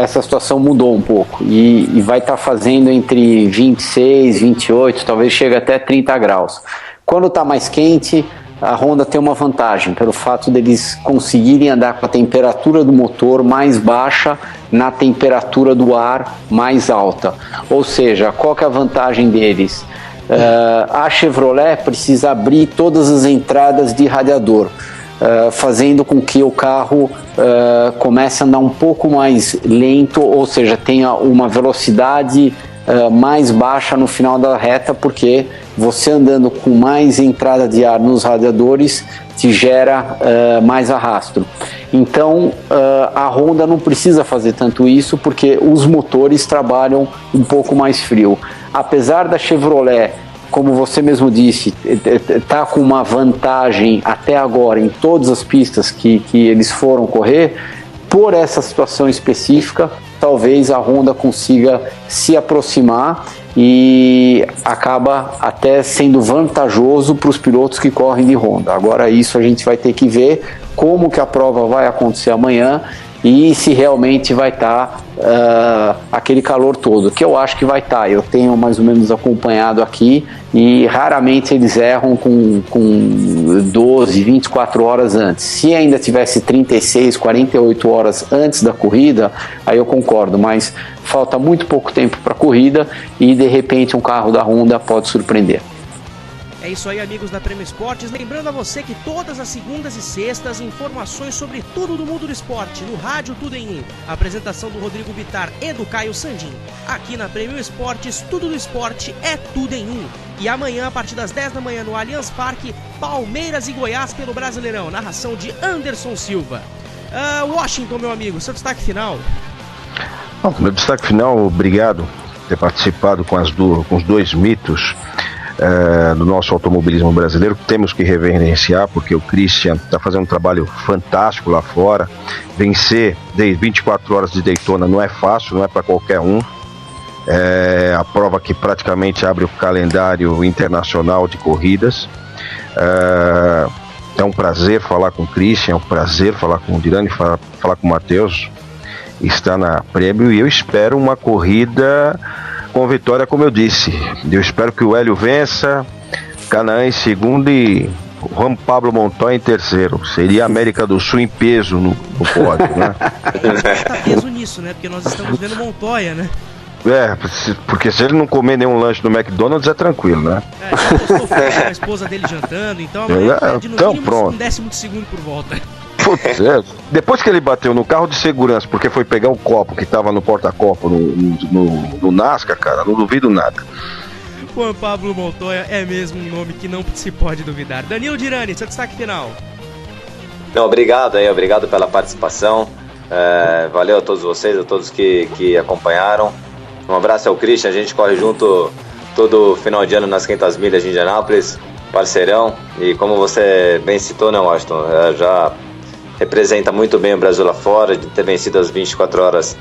essa situação mudou um pouco e vai estar fazendo entre 26, 28, talvez chegue até 30 graus. Quando está mais quente, a Honda tem uma vantagem pelo fato deles conseguirem andar com a temperatura do motor mais baixa na temperatura do ar mais alta. Ou seja, qual que é a vantagem deles? A Chevrolet precisa abrir todas as entradas de radiador, fazendo com que o carro comece a andar um pouco mais lento, ou seja, tenha uma velocidade mais baixa no final da reta, porque você andando com mais entrada de ar nos radiadores te gera mais arrasto. Então a Honda não precisa fazer tanto isso, porque os motores trabalham um pouco mais frio. Apesar da Chevrolet, como você mesmo disse, está com uma vantagem até agora em todas as pistas que eles foram correr, por essa situação específica, talvez a Honda consiga se aproximar e acaba até sendo vantajoso para os pilotos que correm de Honda. Agora isso a gente vai ter que ver como que a prova vai acontecer amanhã e se realmente vai estar aquele calor todo, que eu acho que vai estar. Eu tenho mais ou menos acompanhado aqui e raramente eles erram com 12, 24 horas antes. Se ainda tivesse 36, 48 horas antes da corrida, aí eu concordo, mas falta muito pouco tempo para a corrida e de repente um carro da Honda pode surpreender. É isso aí, amigos da Prêmio Esportes. Lembrando a você que todas as segundas e sextas, informações sobre tudo do mundo do esporte, no rádio Tudo em 1. A apresentação do Rodrigo Bittar e do Caio Sandin. Aqui na Prêmio Esportes, tudo do esporte é tudo em 1. E amanhã, a partir das 10 da manhã, no Allianz Parque, Palmeiras e Goiás pelo Brasileirão. Narração de Anderson Silva. Washington, meu amigo, seu destaque final. Bom, meu destaque final, obrigado por ter participado com os dois mitos do nosso automobilismo brasileiro, que temos que reverenciar, porque o Christian está fazendo um trabalho fantástico lá fora. Vencer 24 horas de Daytona não é fácil, não é para qualquer um. É a prova que praticamente abre o calendário internacional de corridas. É um prazer falar com o Christian, é um prazer falar com o Dirani, falar com o Matheus. Está na Prêmio e eu espero uma corrida com vitória, como eu disse. Eu espero que o Hélio vença, Canaã em segundo e Juan Pablo Montoya em terceiro. Seria a América do Sul em peso no pódio, né? Tá peso nisso, né? Porque nós estamos vendo Montoya, né? Porque se ele não comer nenhum lanche no McDonald's é tranquilo, né? Já postou foto com a esposa dele jantando, então amanhã perde no mínimo pronto. um 12º por volta. Putz, depois que ele bateu no carro de segurança, porque foi pegar o copo que tava no porta-copo no NASCAR, cara, não duvido nada. Juan Pablo Montoya é mesmo um nome que não se pode duvidar. Danilo Dirani, seu destaque final. Não, obrigado pela participação. Valeu a todos vocês, a todos que acompanharam. Um abraço ao Christian, a gente corre junto todo final de ano nas 500 milhas de Indianápolis, parceirão. E como você bem citou, né, Washington, já representa muito bem o Brasil lá fora, de ter vencido as 24 horas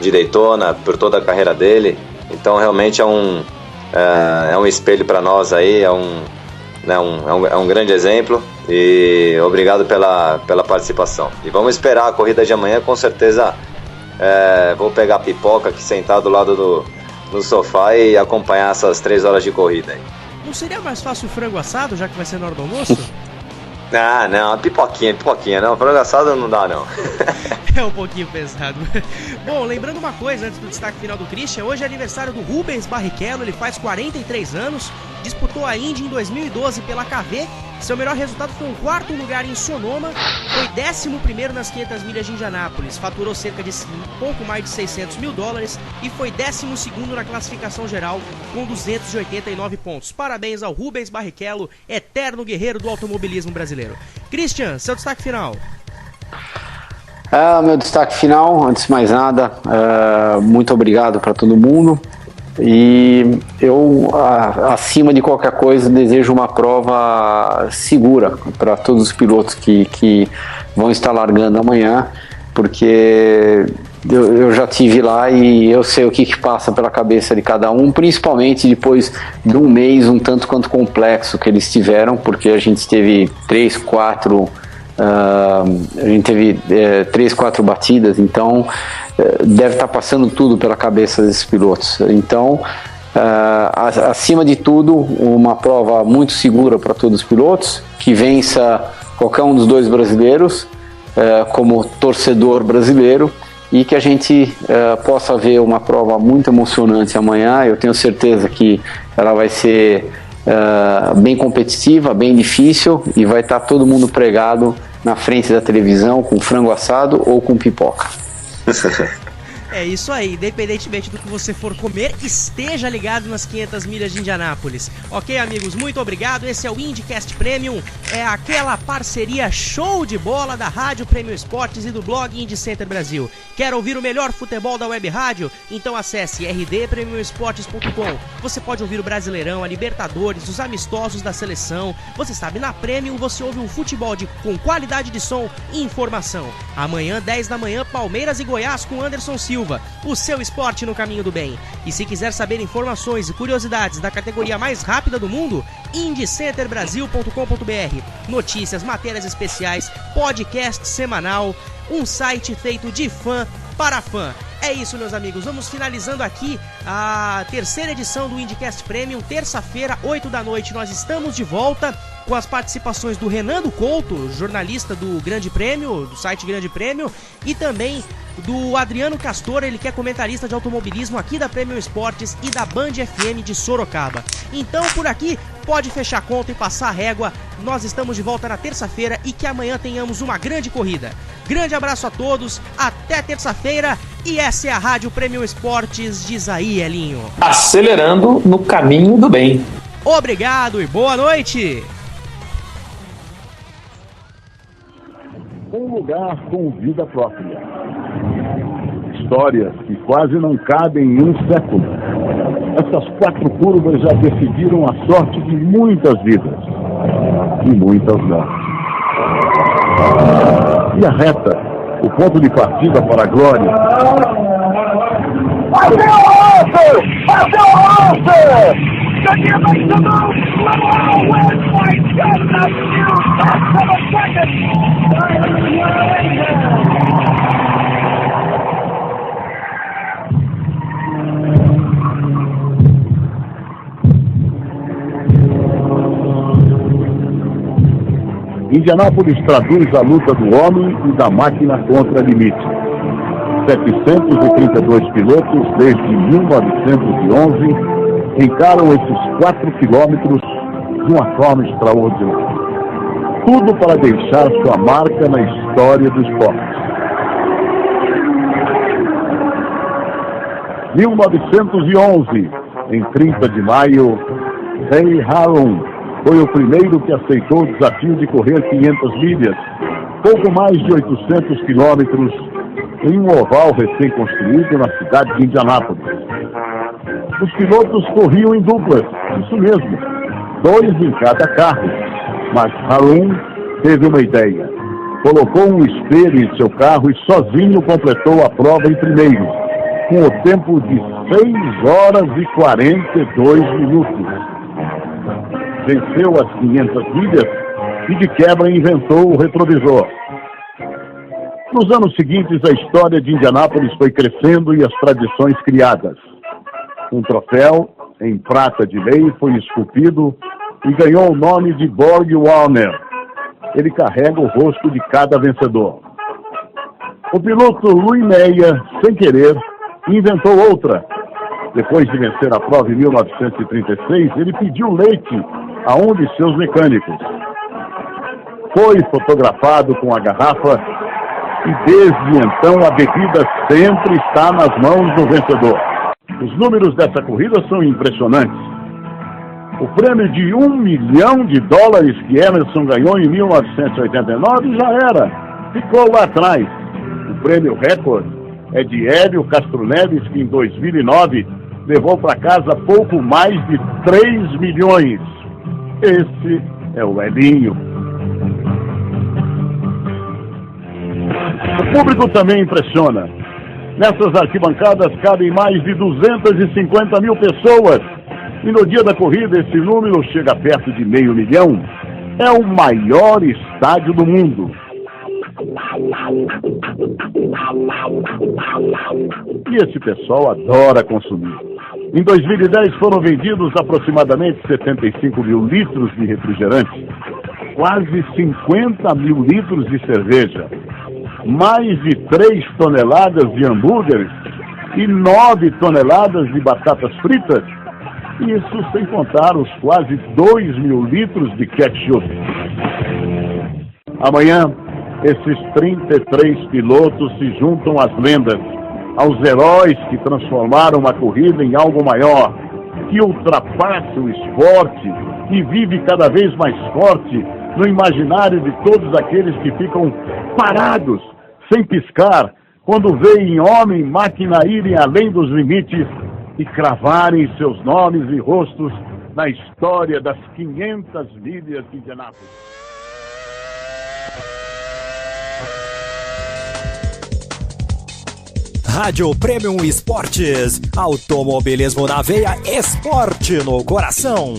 de Daytona por toda a carreira dele. Então realmente é um espelho para nós aí, é um grande exemplo. E obrigado pela participação. E vamos esperar a corrida de amanhã, com certeza vou pegar a pipoca aqui sentado do lado no sofá e acompanhar essas 3 horas de corrida aí. Não seria mais fácil o frango assado, já que vai ser na hora do almoço? Não, pipoquinha, não, frango assado não dá não. É um pouquinho pesado. Bom, lembrando uma coisa antes do destaque final do Christian, hoje é aniversário do Rubens Barrichello, ele faz 43 anos, disputou a Indy em 2012 pela KV, seu melhor resultado foi um 4º lugar em Sonoma, foi 11º nas 500 milhas de Indianápolis, faturou cerca de pouco mais de $600 mil e foi 12º na classificação geral com 289 pontos. Parabéns ao Rubens Barrichello, eterno guerreiro do automobilismo brasileiro. Christian, seu destaque final. Meu destaque final, antes de mais nada, muito obrigado para todo mundo. E eu, acima de qualquer coisa, desejo uma prova segura para todos os pilotos que vão estar largando amanhã, porque eu já tive lá e eu sei o que passa pela cabeça de cada um, principalmente depois de um mês um tanto quanto complexo que eles tiveram, porque a gente teve 3, 4 batidas, então deve estar passando tudo pela cabeça desses pilotos. Então, acima de tudo, uma prova muito segura para todos os pilotos, que vença qualquer um dos 2 brasileiros, como torcedor brasileiro, e que a gente possa ver uma prova muito emocionante amanhã. Eu tenho certeza que ela vai ser bem competitiva, bem difícil, e vai estar todo mundo pregado na frente da televisão com frango assado ou com pipoca. É isso aí, independentemente do que você for comer, esteja ligado nas 500 milhas de Indianápolis. Ok, amigos, muito obrigado. Esse é o IndyCast Premium, é aquela parceria show de bola da Rádio Prêmio Esportes e do blog Indy Center Brasil. Quer ouvir o melhor futebol da web rádio? Então acesse rdpremioesportes.com. Você pode ouvir o Brasileirão, a Libertadores, os amistosos da seleção. Você sabe, na Premium você ouve um futebol com qualidade de som e informação. Amanhã, 10 da manhã, Palmeiras e Goiás com Anderson Silva. O seu esporte no caminho do bem. E se quiser saber informações e curiosidades da categoria mais rápida do mundo, indycenterbrasil.com.br. Notícias, matérias especiais, podcast semanal, um site feito de fã para fã. É isso, meus amigos, vamos finalizando aqui a terceira edição do IndyCast Premium. Terça-feira, 8 da noite, nós estamos de volta com as participações do Renando Couto, jornalista do Grande Prêmio, do site Grande Prêmio, e também do Adriano Castor, ele que é comentarista de automobilismo aqui da Premium Esportes e da Band FM de Sorocaba. Então, por aqui, pode fechar a conta e passar a régua. Nós estamos de volta na terça-feira e que amanhã tenhamos uma grande corrida. Grande abraço a todos, até terça-feira, e essa é a Rádio Premium Esportes, diz aí, Elinho. Acelerando no caminho do bem. Obrigado e boa noite! Um lugar com vida própria. Histórias que quase não cabem em um século. Essas 4 curvas já decidiram a sorte de muitas vidas. E muitas mortes. E a reta, o ponto de partida para a glória. Indianápolis traduz a luta do homem e da máquina contra limite. 732 pilotos desde 1911 encaram esses 4 quilômetros de uma forma extraordinária. Tudo para deixar sua marca na história do esporte. 1911, em 30 de maio, Ray Harron foi o primeiro que aceitou o desafio de correr 500 milhas, pouco mais de 800 quilômetros, em um oval recém-construído na cidade de Indianápolis. Os pilotos corriam em duplas, isso mesmo, 2 em cada carro. Mas Harun teve uma ideia. Colocou um espelho em seu carro e sozinho completou a prova em primeiro, com o tempo de 6 horas e 42 minutos. Venceu as 500 milhas e de quebra inventou o retrovisor. Nos anos seguintes, a história de Indianápolis foi crescendo e as tradições criadas. Um troféu em prata de lei foi esculpido e ganhou o nome de Borg Warner. Ele carrega o rosto de cada vencedor. O piloto Louis Meyer, sem querer, inventou outra. Depois de vencer a prova em 1936, ele pediu leite a um de seus mecânicos. Foi fotografado com a garrafa e desde então a bebida sempre está nas mãos do vencedor. Os números dessa corrida são impressionantes. O prêmio de $1 milhão que Emerson ganhou em 1989 já era. Ficou lá atrás. O prêmio recorde é de Hélio Castro Neves, que em 2009 levou para casa pouco mais de 3 milhões. Esse é o Elinho. O público também impressiona. Nessas arquibancadas cabem mais de 250 mil pessoas. E no dia da corrida esse número chega perto de 500 mil. É o maior estádio do mundo. E esse pessoal adora consumir. Em 2010 foram vendidos aproximadamente 75 mil litros de refrigerante, quase 50 mil litros de cerveja, mais de 3 toneladas de hambúrgueres e 9 toneladas de batatas fritas. Isso sem contar os quase 2 mil litros de ketchup. Amanhã, esses 33 pilotos se juntam às lendas, aos heróis que transformaram a corrida em algo maior, que ultrapassa o esporte e vive cada vez mais forte no imaginário de todos aqueles que ficam parados, sem piscar, quando veem homem e máquina irem além dos limites e cravarem seus nomes e rostos na história das 500 milhas de Indianápolis. Rádio Premium Esportes. Automobilismo na veia, esporte no coração.